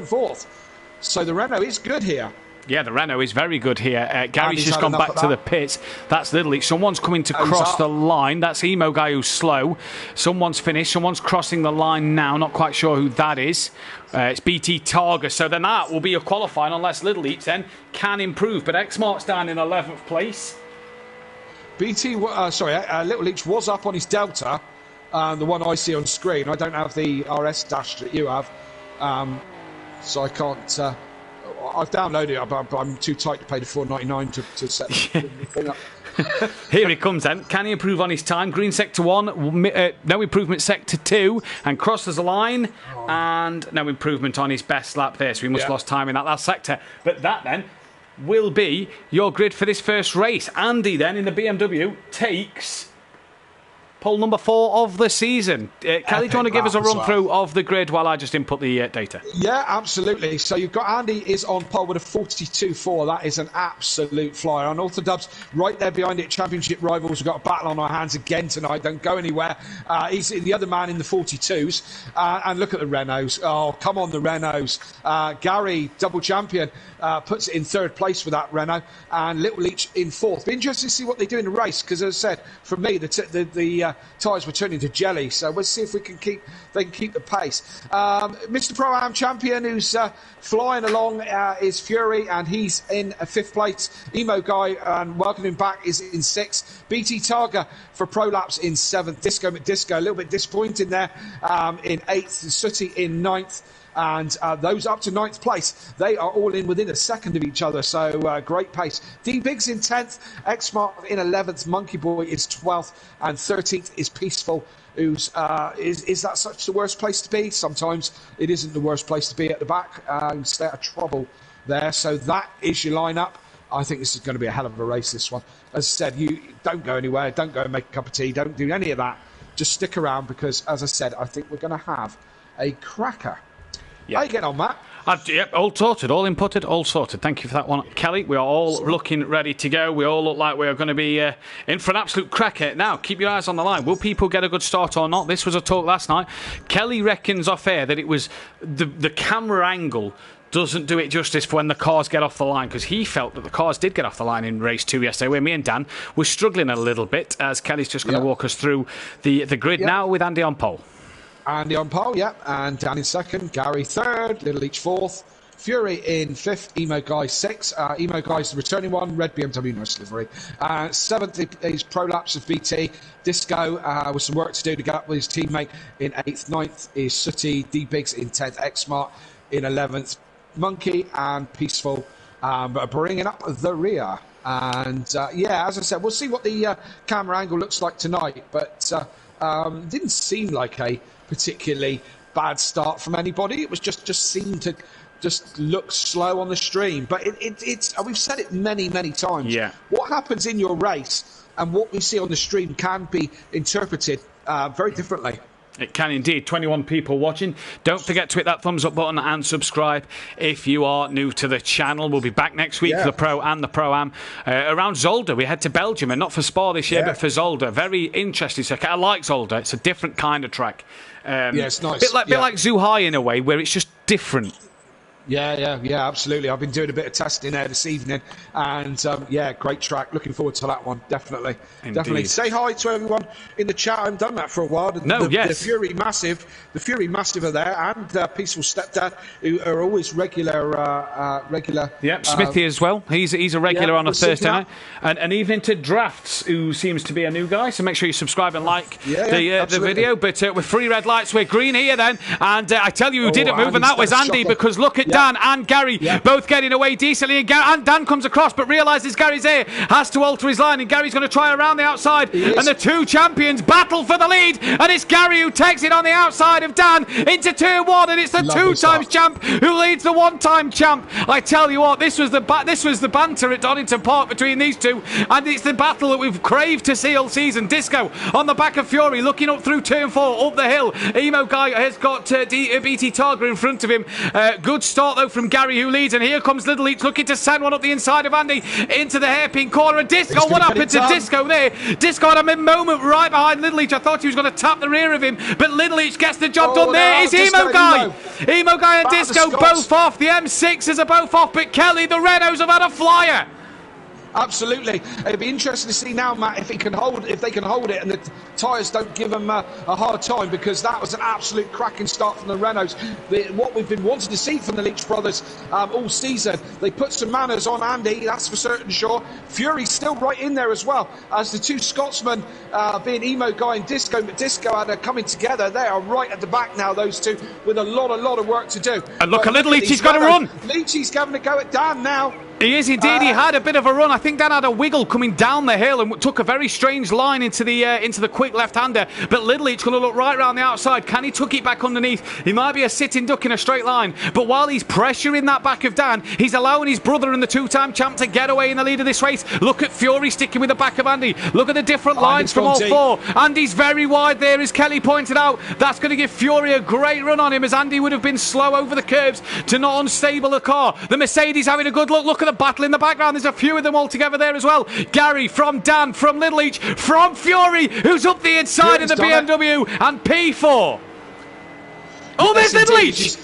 fourth. So the Renault is good here. Yeah, the Renault is very good here. Gary's just gone back to the pits. That's Little Leach. Someone's coming to cross the line. That's Emo Guy who's slow. Someone's finished. Someone's crossing the line now. Not quite sure who that is. It's BT Targa. So then that will be a qualifying unless Little Leach then can improve. But X-Mark's down in 11th place. Little Leach was up on his Delta, the one I see on screen. I don't have the RS dash that you have, so I can't. I've downloaded it, but I'm too tight to pay the $4.99 to set the thing up. Here he comes then. Can he improve on his time? Green sector 1, no improvement sector 2, and crosses the line, and no improvement on his best lap there. So we must have lost time in that last sector. But that then will be your grid for this first race. Andy then in the BMW takes pole number 4 of the season. Kelly, do you want to give us a run through of the grid while I just input the data? Yeah, absolutely. So you've got Andy is on pole with a 42.4. That is an absolute flyer. On Orthodubs, right there behind it, championship rivals. We've got a battle on our hands again tonight. Don't go anywhere. He's the other man in the 42s. And look at the Renaults. Oh, come on, the Renaults. Gary, double champion, puts it in third place for that Renault. And Little Leach in fourth. Be interesting to see what they do in the race, because as I said, for me, the tyres were turning to jelly, so we'll see if they can keep the pace. Mr. Pro-Am champion who's flying along is Fury, and he's in 5th place. Emo Guy, and welcome him back, is in 6th. BT Targa for Pro Laps in 7th. Disco McDisco, a little bit disappointing there, in 8th. Sooty in 9th. And those up to 9th place, they are all in within a second of each other, so great pace. D-Biggs in 10th, X-Mark in 11th, Monkey Boy is 12th, and 13th is Peaceful, who's is that such the worst place to be? Sometimes it isn't the worst place to be at the back. You stay out of trouble there, so that is your lineup. I think this is going to be a hell of a race, this one. As I said, you don't go anywhere, don't go and make a cup of tea, don't do any of that. Just stick around, because, as I said, I think we're going to have a cracker. Yeah. How you getting on, Matt? Yep, all sorted, all inputted, all sorted. Thank you for that one, Kelly. We are all looking ready to go. We all look like we are going to be in for an absolute cracker. Now, keep your eyes on the line. Will people get a good start or not? This was a talk last night. Kelly reckons off air that it was the camera angle doesn't do it justice for when the cars get off the line, because he felt that the cars did get off the line in race 2 yesterday, where me and Dan were struggling a little bit, as Kelly's just going to walk us through the grid now with Andy on pole. Andy on pole, and Dan in 2nd, Gary 3rd, Little Leach 4th, Fury in 5th, Emo Guy 6th. Emo Guy's the returning one, red BMW, nice livery. 7th is Pro Laps of BT. Disco with some work to do to get up with his teammate in 8th. 9th is Sooty, D-Biggs in 10th, X-Smart in 11th, Monkey and Peaceful bringing up the rear. And as I said, we'll see what the camera angle looks like tonight, but didn't seem like a particularly bad start from anybody. It was just seemed to just look slow on the stream, but it's we've said it many times. What happens in your race and what we see on the stream can be interpreted very differently. It can indeed. 21 people watching. Don't forget to hit that thumbs up button and subscribe if you are new to the channel. We'll be back next week for the Pro and the Pro-Am. Around Zolder, we head to Belgium, and not for Spa this year, but for Zolder. Very interesting circuit. I like Zolder. It's a different kind of track. It's nice. Bit like Zhuhai in a way, where it's just different. Yeah, absolutely. I've been doing a bit of testing there this evening, and great track. Looking forward to that one, definitely. Indeed. Definitely. Say hi to everyone in the chat. I haven't done that for a while. The Fury Massive are there, and Peaceful Stepdad, who are always regular. Yeah, Smithy as well. He's a regular on a Thursday night, and even to Drafts, who seems to be a new guy. So make sure you subscribe and like the video. But with 3 red lights, we're green here then, and I tell you who didn't move, and that was Andy, because look at Dan and Gary both getting away decently. And Dan comes across but realises Gary's there, has to alter his line, and Gary's going to try around the outside. And the two champions battle for the lead, and it's Gary who takes it on the outside of Dan into turn 1, and it's the two-times champ who leads the one-time champ. I tell you what, this was the banter at Donington Park between these two, and it's the battle that we've craved to see all season. Disco on the back of Fury, looking up through turn 4, up the hill. Emo Guy has got BT Targa in front of him. Good start though from Gary, who leads, and here comes Little Leach looking to send one up the inside of Andy into the hairpin corner. And Disco, what happened to Disco there? Disco had a moment right behind Little Leach. I thought he was going to tap the rear of him, but Little Leach gets the job done. There is Emo Guy. Emo Guy and Disco both off. The M6s are both off, but Kelly, the Renaults have had a flyer. Absolutely. It'd be interesting to see now, Matt, if they can hold it and the tyres don't give them a hard time, because that was an absolute cracking start from the Renaults. What we've been wanting to see from the Leach brothers all season. They put some manners on Andy, that's for certain sure. Fury's still right in there as well, as the two Scotsmen, being Emo Guy and Disco, but Disco are coming together. They are right at the back now, those two, with a lot of work to do. And look at Little Leach, he's got to run. Leachy's having a go at Dan now. He is indeed. He had a bit of a run. I think Dan had a wiggle coming down the hill and took a very strange line into the quick left-hander. But Little Leach going to look right round the outside. Can he tuck it back underneath? He might be a sitting duck in a straight line. But while he's pressuring that back of Dan, he's allowing his brother and the two-time champ to get away in the lead of this race. Look at Fury sticking with the back of Andy. Look at the different lines from all four. Andy's very wide there, as Kelly pointed out. That's going to give Fury a great run on him, as Andy would have been slow over the curbs to not unstable the car. The Mercedes having a good look. Look at the battle in the background. There's a few of them all together there as well. Gary from Dan, from Little Leach, from Fury, who's up the inside of the BMW, and P4. Oh, there's Little Leach.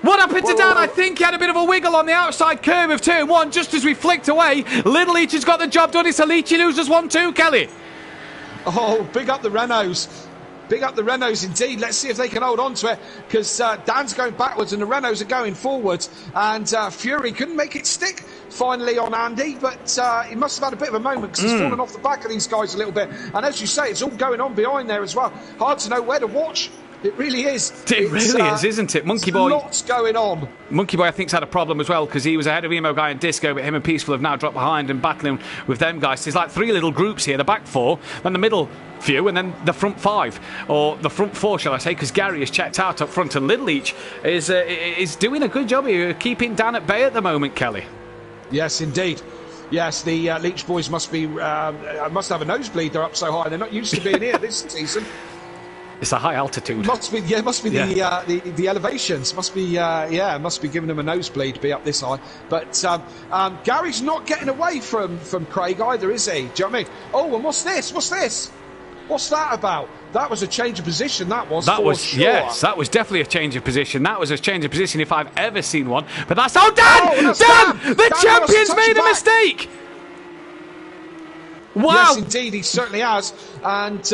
What happened to Dan? I think he had a bit of a wiggle on the outside curve of turn 1 just as we flicked away. Little Leach has got the job done. It's a Leachy loses 1-2, Kelly. Oh, big up the Renaults. Big up the Renaults indeed. Let's see if they can hold on to it, because Dan's going backwards and the Renaults are going forwards. And Fury couldn't make it stick finally on Andy, but he must have had a bit of a moment, because he's fallen off the back of these guys a little bit. And as you say, it's all going on behind there as well. Hard to know where to watch. It really is. It really is, isn't it? Monkey Boy. Lots going on. Monkey Boy, I think, has had a problem as well, because he was ahead of Emo Guy and Disco, but him and Peaceful have now dropped behind and battling with them guys. There's like 3 little groups here: the back 4, then the middle few, and then the front 5, or the front 4, shall I say? Because Gary is checked out up front, and Little Leach is doing a good job here, keeping Dan at bay at the moment, Kelly. Yes, indeed. Yes, the Leach boys must have a nosebleed. They're up so high. They're not used to being here this season. It's a high altitude. Must be the elevations. Must be giving them a nosebleed to be up this high. But Gary's not getting away from Craig either, is he? Do you know what I mean? Oh, and what's this? What's this? What's that about? That was a change of position. That was sure. Yes, that was definitely a change of position. That was a change of position if I've ever seen one. But that's Dan! The champion's made a mistake. Wow! Yes, indeed, he certainly has. And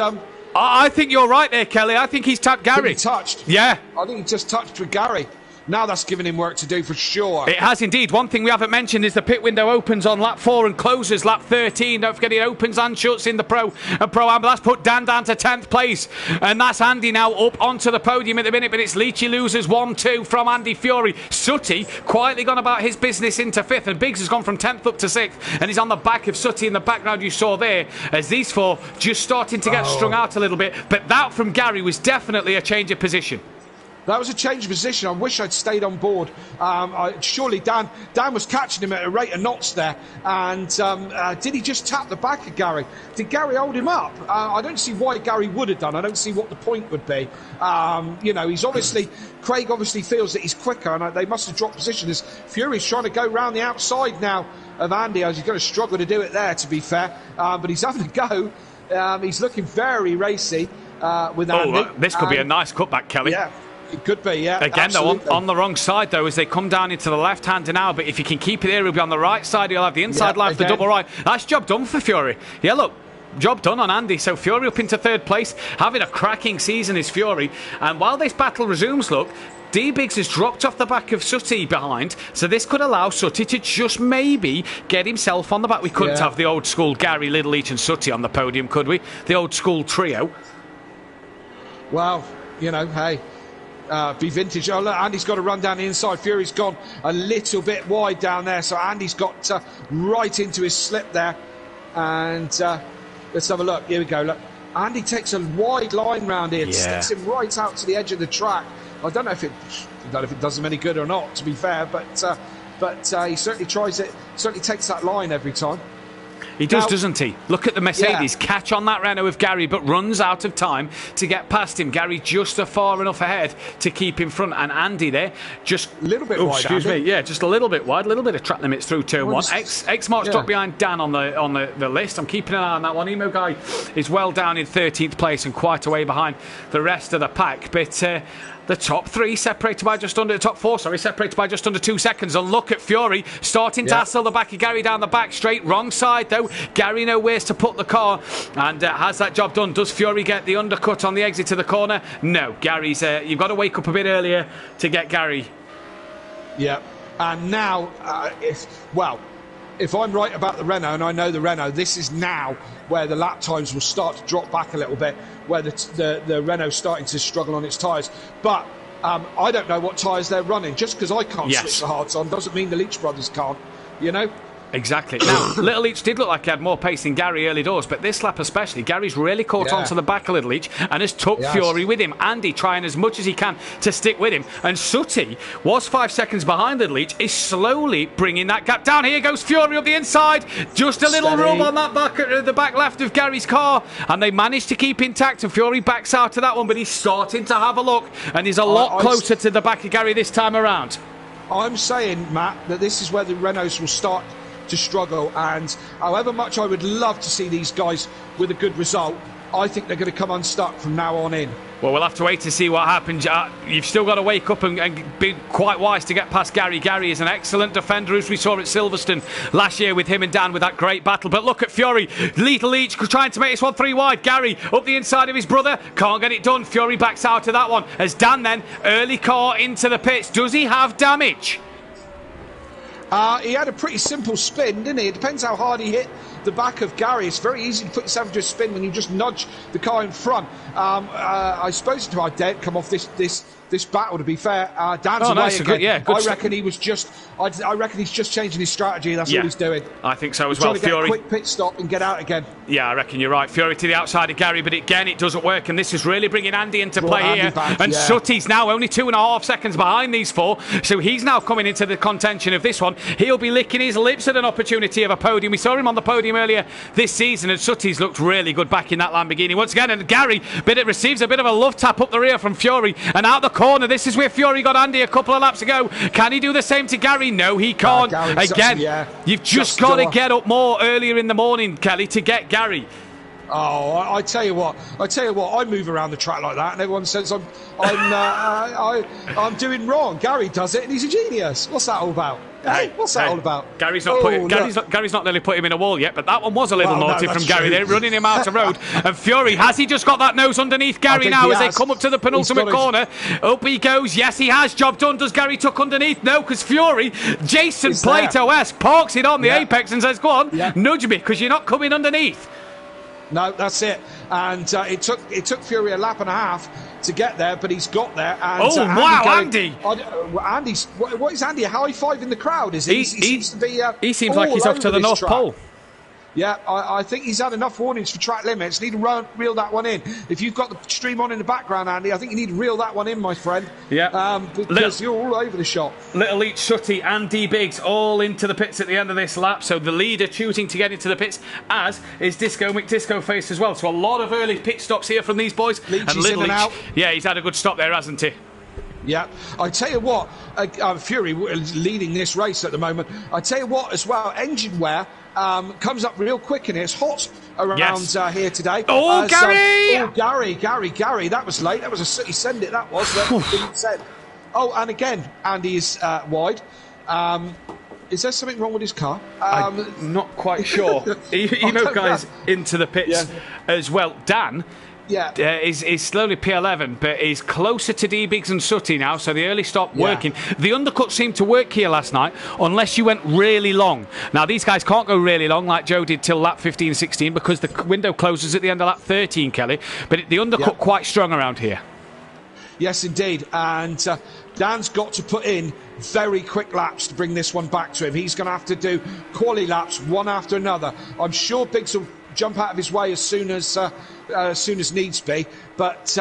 I think you're right there, Kelly. I think he's tapped Gary. He touched. Yeah. I think he just touched with Gary. Now that's giving him work to do for sure. It has indeed. One thing we haven't mentioned is the pit window opens on lap 4 and closes lap 13. Don't forget it opens and shuts in the Pro and Pro-Am. That's put Dan down to 10th place. And that's Andy now up onto the podium at the minute. But it's Leachy loses 1-2 from Andy Fury. Sutty quietly gone about his business into 5th. And Biggs has gone from 10th up to 6th. And he's on the back of Sutty in the background you saw there. As these 4 just starting to get strung out a little bit. But that from Gary was definitely a change of position. That was a change of position. I wish I'd stayed on board. Surely Dan was catching him at a rate of knots there. And did he just tap the back of Gary? Did Gary hold him up? I don't see why Gary would have done. I don't see what the point would be. Craig obviously feels that he's quicker, and they must have dropped position as Fury's trying to go round the outside now of Andy. He's going to struggle to do it there, to be fair. But he's having a go. He's looking very racy with Andy. This could be a nice cutback, Kelly. Yeah. It could be, yeah. Again, though, on the wrong side, though, as they come down into the left-hander now. But if you can keep it there, he'll be on the right side. He'll have the inside line for the double right. That's job done for Fury. Yeah, look. Job done on Andy. So Fury up into 3rd place. Having a cracking season is Fury. And while this battle resumes, look, D-Biggs has dropped off the back of Sutty behind. So this could allow Sutty to just maybe get himself on the back. We couldn't have the old-school Gary, Little Leach and Sutty on the podium, could we? The old-school trio. Well, hey... be vintage. Oh, look, Andy's got to run down the inside. Fury's gone a little bit wide down there, so Andy's got right into his slip there. And let's have a look. Here we go. Look, Andy takes a wide line round here, sticks him right out to the edge of the track. I don't know if it does him any good or not, to be fair, but he certainly tries it. Certainly takes that line every time. He does, doesn't he? Look at the Mercedes catch on that Renault of Gary, but runs out of time to get past him. Gary just far enough ahead to keep in front, and Andy there just a little bit wide. Excuse me, yeah, just a little bit wide, a little bit of track limits through turn one. X-Mark's dropped behind Dan on the list. I'm keeping an eye on that one. Emo Guy is well down in 13th place and quite a way behind the rest of the pack, but. The top three separated by just under the top four, separated by just under 2 seconds. And look at Fury starting to hassle the back of Gary down the back straight. Wrong side though. Gary knows to put the car and has that job done. Does Fury get the undercut on the exit to the corner? No. Gary's. You've got to wake up a bit earlier to get Gary. Yeah. And now, if I'm right about the Renault, and I know the Renault, this is now where the lap times will start to drop back a little bit, where the Renault's starting to struggle on its tyres. But I don't know what tyres they're running. Just because I can't switch the hards on doesn't mean the Leach brothers can't, you know? Exactly. Now, Little Leach did look like he had more pace than Gary early doors, but this lap especially, Gary's really caught onto the back of Little Leach and has took Fury with him. Andy trying as much as he can to stick with him. And Sooty was 5 seconds behind Little Leach, is slowly bringing that gap down. Here goes Fury up the inside. Just a little rub on that the back left of Gary's car. And they managed to keep intact, and Fury backs out to that one, but he's starting to have a look, and he's a lot closer to the back of Gary this time around. I'm saying, Matt, that this is where the Renaults will start to struggle, and however much I would love to see these guys with a good result, I think they're going to come unstuck from now on in. Well, we'll have to wait to see what happens. You've still got to wake up and be quite wise to get past Gary. Gary is an excellent defender, as we saw at Silverstone last year with him and Dan with that great battle. But look at Fury. Little Leach trying to make this one 3 wide. Gary up the inside of his brother. Can't get it done. Fury backs out of that one. As Dan then, early car into the pits. Does he have damage? He had a pretty simple spin, didn't he? It depends how hard he hit the back of Gary. It's very easy to put yourself into a spin when you just nudge the car in front. I suppose to our dad come off this battle, to be fair. Dan's away again. I reckon he was just. I reckon he's just changing his strategy. That's all he's doing. I think so as well. Fury trying to get a quick pit stop and get out again. Yeah, I reckon you're right. Fury to the outside of Gary, but again, it doesn't work, and this is really bringing Andy into play here. And Sooty's now only 2.5 seconds behind these four, so he's now coming into the contention of this one. He'll be licking his lips at an opportunity of a podium. We saw him on the podium earlier this season, and Sooty's looked really good back in that Lamborghini once again. And Gary receives a bit of a love tap up the rear from Fury, and out the corner. This is where Fury got Andy a couple of laps ago. Can he do the same to Gary? No, he can't. Again, you've just got to get up more earlier in the morning, Kelly, to get Gary. Oh, I tell you what, I move around the track like that, and everyone says I'm doing wrong. Gary does it, and he's a genius. What's that all about? Hey, what's that all about? Gary's not nearly put him in a wall yet, but that one was a little naughty from Gary there, running him out of road. And Fury, has he just got that nose underneath Gary now as they come up to the penultimate corner? Up he goes. Yes, he has. Job done. Does Gary tuck underneath? No, because Fury, Jason Plato-esque, parks it on the apex and says, go on, nudge me, because you're not coming underneath. No, that's it. And it took Fury a lap and a half to get there, but he's got there. And, Andy! Andy's. What is Andy? A high five in the crowd? Is he? He seems to be. He seems like he's off to the North Pole. Yeah, I think he's had enough warnings for track limits. Need to reel that one in. If you've got the stream on in the background, Andy, I think you need to reel that one in, my friend. Yeah. Because you're all over the shop. Little Leach, Sooty and D Biggs all into the pits at the end of this lap. So the leader choosing to get into the pits, as is Disco McDisco Face as well. So a lot of early pit stops here from these boys. Leach and Little Leach, out. Yeah, he's had a good stop there, hasn't he? Yeah, I tell you what, Fury leading this race at the moment. I tell you what as well, engine wear comes up real quick, and it's hot around here today. Oh, Gary! Gary, that was late. That was a City send it, that was. Didn't send. Oh, and again, Andy is wide. Is there something wrong with his car? I'm not quite sure. Emo guys into the pits as well. Dan is slowly P11, but is closer to D-Biggs and Sooty now, so the early stop working. The undercut seemed to work here last night, unless you went really long. Now, these guys can't go really long like Joe did till lap 15, 16, because the window closes at the end of lap 13, Kelly, but the undercut quite strong around here. Yes, indeed. And Dan's got to put in very quick laps to bring this one back to him. He's going to have to do quali laps one after another. I'm sure Biggs will jump out of his way as soon as needs be. But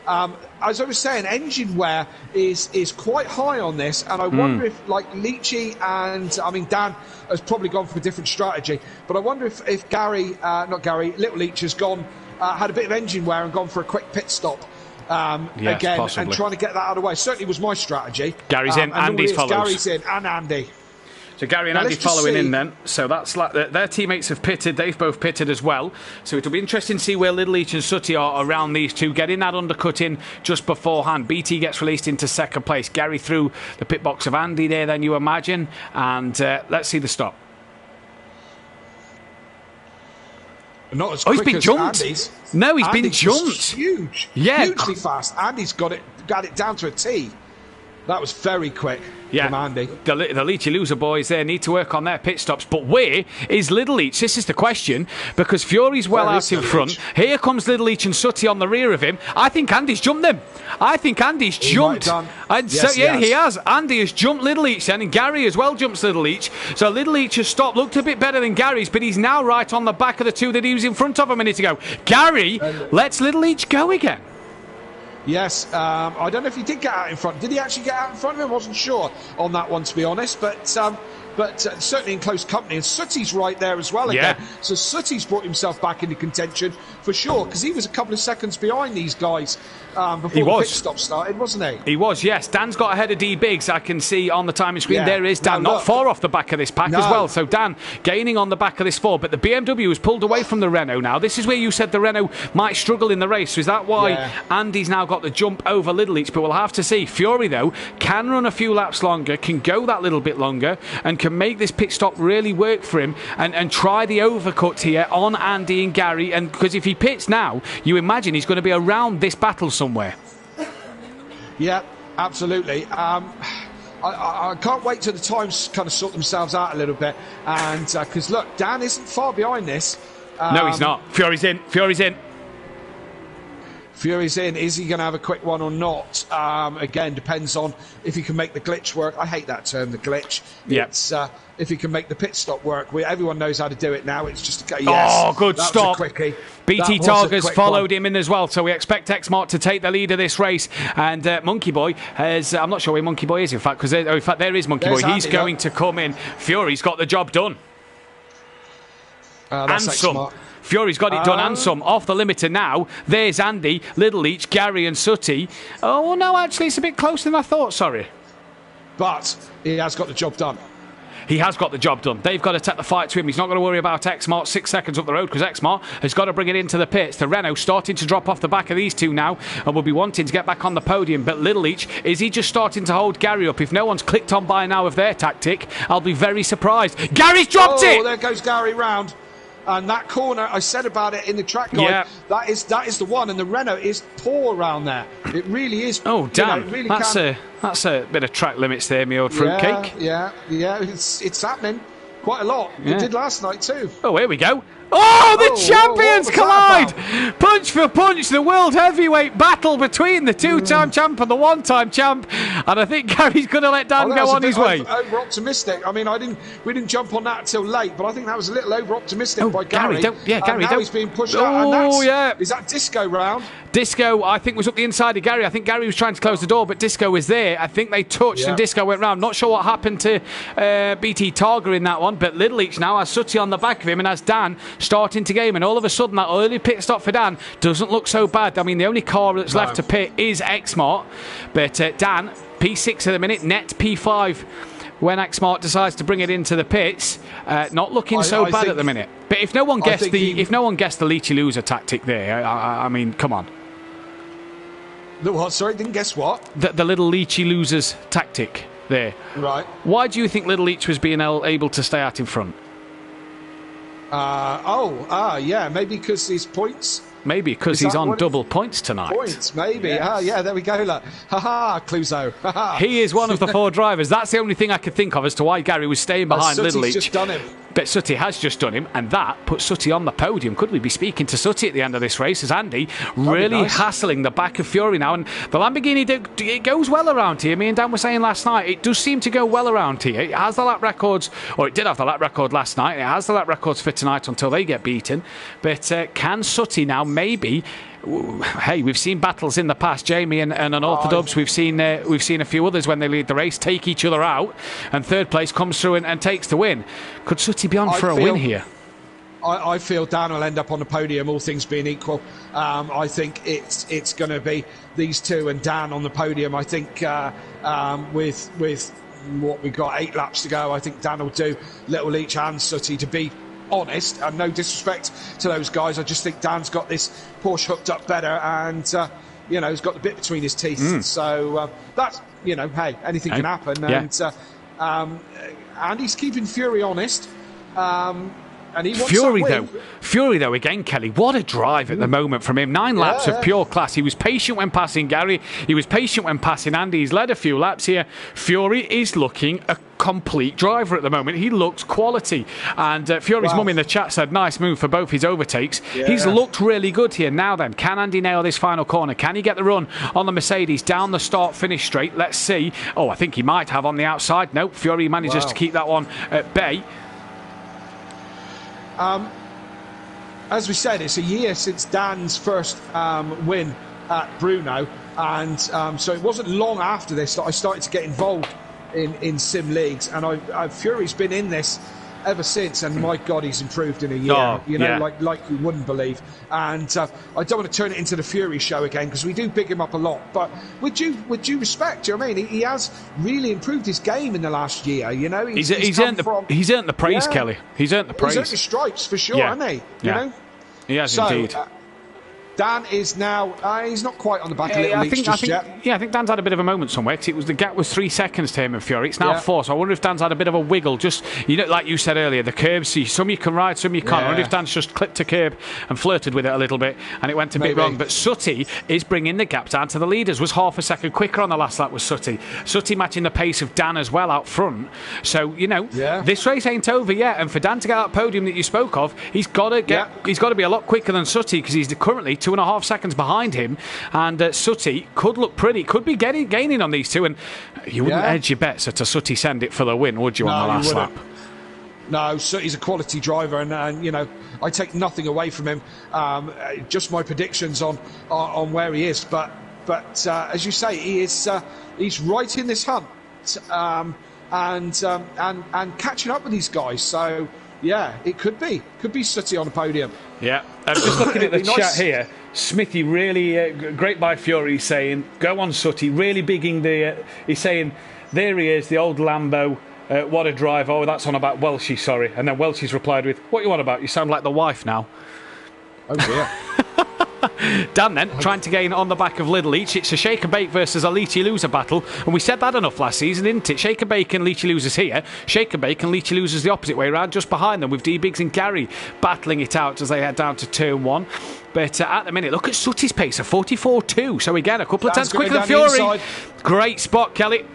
as I was saying, engine wear is quite high on this, and I wonder if, like Leachy and Dan has probably gone for a different strategy. But I wonder if Little Leach has gone had a bit of engine wear and gone for a quick pit stop. Yes, again, possibly. And trying to get that out of the way. Certainly was my strategy. Gary's in, Andy's follows. Gary's in, and Andy. So Gary and Andy following in then. So that's like their teammates have pitted. They've both pitted as well. So it'll be interesting to see where Little Leach and Sutty are around these two. Getting that undercut in just beforehand. BT gets released into second place. Gary through the pit box of Andy there then, you imagine. And let's see the stop. Not as quick he's been as jumped. Andy's. No, he's been Andy's jumped. Huge. Yeah. Hugely fast. Andy's got it down to a T. That was very quick from Andy. The Leachy loser boys there need to work on their pit stops. But where is Little Leach? This is the question, because Fury's well out in front. Here comes Little Leach and Sutty on the rear of him. I think Andy's jumped them. I think Andy's jumped. And yes, so, he has. Andy has jumped Little Leach then, and Gary as well jumps Little Leach. So Little Leach has stopped, looked a bit better than Gary's, but he's now right on the back of the two that he was in front of a minute ago. Gary lets Little Leach go again. Yes, I don't know if he did get out in front. Did he actually get out in front of him? I wasn't sure on that one, to be honest. But certainly in close company. And Sutty's right there as well again. Yeah. So Sutty's brought himself back into contention for sure, because he was a couple of seconds behind these guys before the pit stop started, wasn't he? He was, yes. Dan's got ahead of D Biggs. I can see on the timing screen. Yeah. There is Dan, not far off the back of this pack as well. So Dan gaining on the back of this four. But the BMW has pulled away from the Renault now. This is where you said the Renault might struggle in the race. So is that why Andy's now got the jump over Little Leach? But we'll have to see. Fury, though, can run a few laps longer, can go that little bit longer, and can make this pit stop really work for him and try the overcut here on Andy and Gary. And because if he pits now, you imagine he's going to be around this battle somewhere. Yeah, absolutely. I can't wait till the times kind of sort themselves out a little bit. And because, look, Dan isn't far behind this. No, he's not. Fury's in. Fury's in. Fury's in. Is he going to have a quick one or not? Again, depends on if he can make the glitch work. I hate that term, the glitch. Yeah. It's if he can make the pit stop work. Everyone knows how to do it now. It's just a good stop. BT Targa's followed him in as well, so we expect X-Mart to take the lead of this race. And Monkey Boy has, I'm not sure where Monkey Boy is, in fact, because there is Monkey Boy. He's going to come in. Fury's got the job done. And some. Fury's got it done and some. Off the limiter now. There's Andy, Little Leach, Gary and Sutty. Oh, no, actually, it's a bit closer than I thought, sorry. But he has got the job done. He has got the job done. They've got to take the fight to him. He's not going to worry about X-Mart 6 seconds up the road, because X-Mart has got to bring it into the pits. The Renault starting to drop off the back of these two now and will be wanting to get back on the podium. But Little Leach, is he just starting to hold Gary up? If no one's clicked on by now of their tactic, I'll be very surprised. Gary's dropped it! Oh, there goes Gary round. And that corner, I said about it in the track guide, that is the one. And the Renault is poor around there. It really is. Oh, damn. Really that's a bit of track limits there, me old fruitcake. Yeah. It's happening quite a lot. It did last night too. Oh, here we go. Oh, the champions collide! Punch for punch, the world heavyweight battle between the two-time champ and the one-time champ. And I think Gary's going to let Dan go on his way. Over-optimistic. I mean, we didn't jump on that until late, but I think that was a little over-optimistic by Gary. Gary, now he's being pushed out. Is that Disco round? Disco, I think, was up the inside of Gary. I think Gary was trying to close the door, but Disco was there. I think they touched and Disco went round. Not sure what happened to BT Targa in that one, but Little Leach now has Sutty on the back of him and has Dan starting to game, and all of a sudden that early pit stop for Dan doesn't look so bad. I mean, the only car that's left to pit is X-Mart, but Dan, P6 at the minute, net P5 when X-Mart decides to bring it into the pits. Not looking so bad at the minute. But if no one guessed the Leachy loser tactic there, I mean, come on. The what? Sorry, didn't guess what? The little Leachy losers tactic there. Right. Why do you think Little Leach was being able to stay out in front? Yeah, maybe because his points. Maybe because he's on double points tonight. Points, maybe. Yeah, there we go. Look. Ha-ha, Cluzo. He is one of the 4 drivers. That's the only thing I could think of as to why Gary was staying behind Little Leach. Just done him. But Sutty has just done him, and that puts Sutty on the podium. Could we be speaking to Sutty at the end of this race as Andy really hassling the back of Fury now? And the Lamborghini, it goes well around here. Me and Dan were saying last night, it does seem to go well around here. It has the lap records, or it did have the lap record last night. It has the lap records for tonight until they get beaten. But can Sutty now maybe... Hey, we've seen battles in the past, Jamie and Unorthodox. We've seen a few others when they lead the race take each other out, and third place comes through and takes the win. Could Sutty be on for a win here? I feel Dan will end up on the podium, all things being equal. I think it's going to be these two and Dan on the podium. I think with what we've got 8 laps to go, I think Dan will do little each and Sutty, to be honest, and no disrespect to those guys. I just think Dan's got this Porsche hooked up better, and he's got the bit between his teeth. So that's hey, anything can happen. Yeah. And he's keeping Fury honest. And he wants Fury though again, Kelly, what a drive at the moment from him. 9 laps of pure class. He was patient when passing Gary. He was patient when passing Andy. He's led a few laps here. Fury is looking a complete driver at the moment. He looks quality. And Fury's mum in the chat said nice move for both his overtakes. He's looked really good here. Now then, can Andy nail this final corner? Can he get the run on the Mercedes down the start finish straight? Let's see. Oh, I think he might have on the outside. Nope, Fury manages to keep that one at bay. As we said, it's a year since Dan's first win at Bruno, and so it wasn't long after this that I started to get involved in sim leagues, and Fury's been in this ever since, and my God, he's improved in a year. Like you wouldn't believe. And I don't want to turn it into the Fury show again, because we do big him up a lot. But with due respect, do you know what I mean? He has really improved his game in the last year. He's earned the praise, Kelly. He's earned the praise. He's earned the stripes for sure, hasn't he? You know? He has indeed. Dan is now, he's not quite on the back of Little Leaks just yet. Yeah, I think Dan's had a bit of a moment somewhere, because the gap was 3 seconds to him and Fury. It's now 4, so I wonder if Dan's had a bit of a wiggle. Just, like you said earlier, the curbs, some you can ride, some you can't. I wonder if Dan's just clipped a curb and flirted with it a little bit, and it went a bit wrong. But Sutty is bringing the gap down to the leaders. Was half a second quicker on the last lap was Sutty. Sutty matching the pace of Dan as well out front. So, this race ain't over yet, and for Dan to get that podium that you spoke of, he's got to be a lot quicker than Sutty, because he's currently 2.5 seconds behind him, and Sutty could look pretty, could be gaining on these two, and you wouldn't hedge your bets at a Sutty send it for the win, would you, on the last lap? No, Sutty's a quality driver, and I take nothing away from him. Just my predictions on where he is, but as you say, he's right in this hunt, and catching up with these guys. So yeah, it could be Sutty on the podium. Yeah, I'm just looking at the chat here. Smithy really great by Fury, saying go on Sutty, really bigging he's saying there he is, the old Lambo, what a drive. Oh, that's on about Welshie, sorry. And then Welshie's replied with, what you on about, you sound like the wife now. Oh dear. Dan then, trying to gain on the back of Little Leach. It's a shake and bake versus a Leachy loser battle, and we said that enough last season, didn't it? Shake and bake and Leachy losers here, shake and bake and Leachy losers the opposite way around, just behind them, with D-Biggs and Gary battling it out as they head down to turn 1. But at the minute, look at Sutty's pace of 44.2, so again a couple of tenths quicker than Fury. Great spot, Kelly.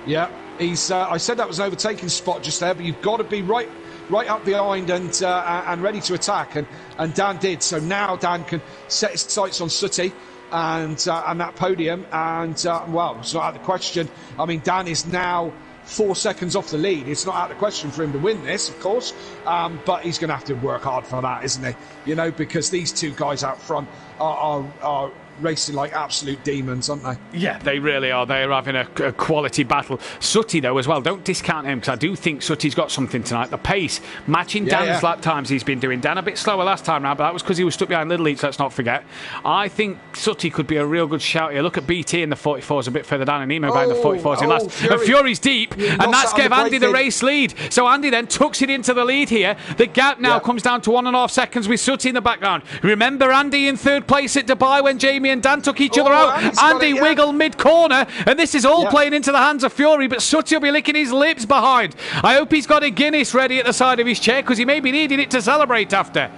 Yeah, he's I said that was an overtaking spot just there, but you've got to be right up behind and ready to attack, and Dan did. So now Dan can set his sights on Sutty and that podium, and it's not out of the question. I mean, Dan is now 4 seconds off the lead. It's not out of the question for him to win this, of course, but he's going to have to work hard for that, isn't he? Because these two guys out front are racing like absolute demons, aren't they? Yeah, they really are. They're having a quality battle. Sutty, though, as well, don't discount him, because I do think Sutty's got something tonight. The pace, matching Dan's lap times he's been doing. Dan a bit slower last time round, but that was because he was stuck behind Little Leach, let's not forget. I think Sutty could be a real good shout here. Look at BT in the 44s a bit further down, and Emo behind the 44s in last. Fury. And Fury's deep, and that's gave Andy the race lead. So Andy then tucks it into the lead here. The gap now comes down to 1.5 seconds with Sutty in the background. Remember Andy in third place at Dubai when Jamie and Dan took each other out. Andy wiggle mid-corner, and this is all playing into the hands of Fury, but Sutty will be licking his lips behind. I hope he's got a Guinness ready at the side of his chair, because he may be needing it to celebrate after.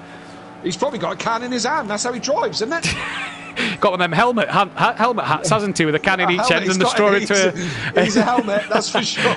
He's probably got a can in his hand. That's how he drives, isn't it? Got one of them helmet hats, hasn't he, with a can in each end and the straw into He's a helmet, that's for sure.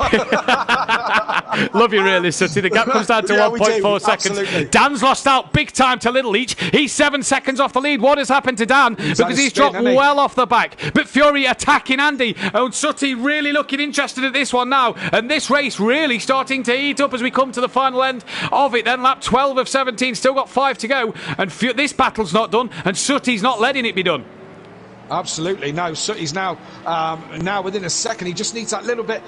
Love you, really, Sooty. The gap comes down to 1.4 seconds. Absolutely. Dan's lost out big time to Little Leach. He's 7 seconds off the lead. What has happened to Dan? Because he's dropped well off the back. But Fury attacking Andy. And Sooty really looking interested at this one now. And this race really starting to heat up as we come to the final end of it. Then lap 12 of 17. Still got 5 to go. And this battle's not done. And Sooty's not letting it be done. Absolutely, no. Sooty's now within a second. He just needs that little bit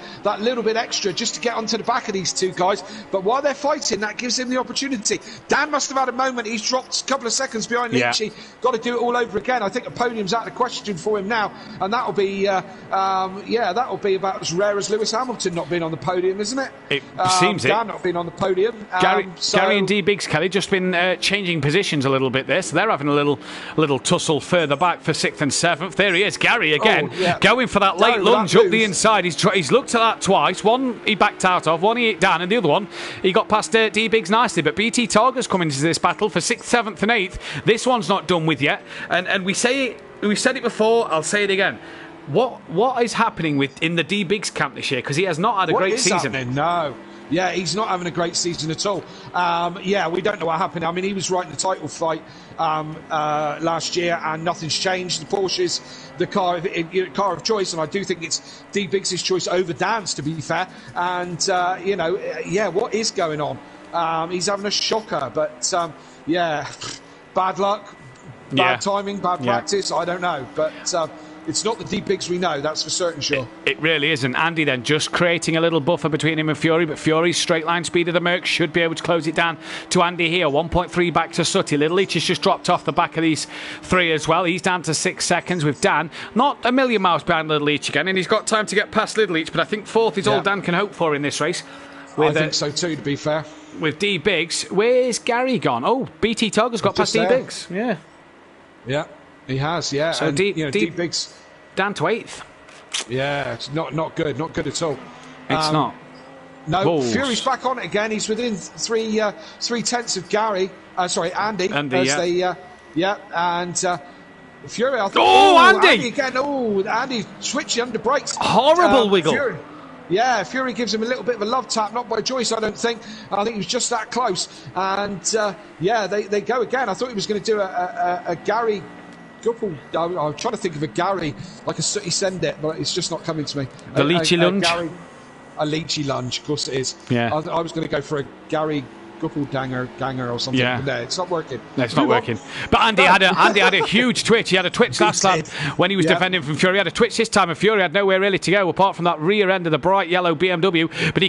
extra just to get onto the back of these two guys. But while they're fighting, that gives him the opportunity. Dan must have had a moment. He's dropped a couple of seconds behind Leachy. Got to do it all over again. I think a podium's out of the question for him now, and that'll be that'll be about as rare as Lewis Hamilton not being on the podium, isn't it? It seems Dan not being on the podium. Gary and D Biggs, Kelly, just been changing positions a little bit there, so they're having a little tussle further back for 6th and 7th. There he is, Gary again, going for that late lunge up the inside. He's looked at that twice. One he backed out of, one he hit down, and the other one he got past D Biggs nicely. But BT Targa's coming into this battle for 6th, 7th, and 8th. This one's not done with yet, and we said it before. I'll say it again. What is happening in the D Biggs camp this year? Because he has not had a great season. Happening? No. Yeah, he's not having a great season at all. We don't know what happened. I mean, he was right in the title fight last year, and nothing's changed. The Porsche's the car of choice, and I do think it's D Biggs' choice over Dan's, to be fair. And what is going on? He's having a shocker, but bad luck, bad timing, bad practice. I don't know, but. It's not the D Biggs we know, that's for certain sure. It really isn't. Andy then just creating a little buffer between him and Fury, but Fury's straight line speed of the Merc should be able to close it down to Andy here. 1.3 back to Sooty. Little Leach has just dropped off the back of these three as well. He's down to 6 seconds with Dan. Not a million miles behind Little Leach again, and he's got time to get past Little Leach, but I think 4th is all Dan can hope for in this race. I think so too, to be fair. With D Biggs. Where's Gary gone? Oh, BT Targa's got past D Biggs. Yeah. Yeah. He has, yeah. So D Biggs down to 8th. Yeah, it's not good at all. It's not. No, Balls. Fury's back on it again. He's within 3/10 of Andy. Fury. I thought, Andy again. Oh, Andy switching under brakes. Horrible wiggle. Fury. Yeah, Fury gives him a little bit of a love tap, not by choice, I don't think. I think he was just that close. And they go again. I thought he was going to do a Gary. I'm trying to think of a Gary, like a Sooty send it, but it's just not coming to me. The Leachy lunge? A Leachy lunge, of course it is. Yeah. I was going to go for a Gary Ganger or something. Yeah. No, it's not working. No, it's not working. But Andy had a huge twitch. He had a twitch last lap when he was defending from Fury. He had a twitch this time, and Fury had nowhere really to go apart from that rear end of the bright yellow BMW. But he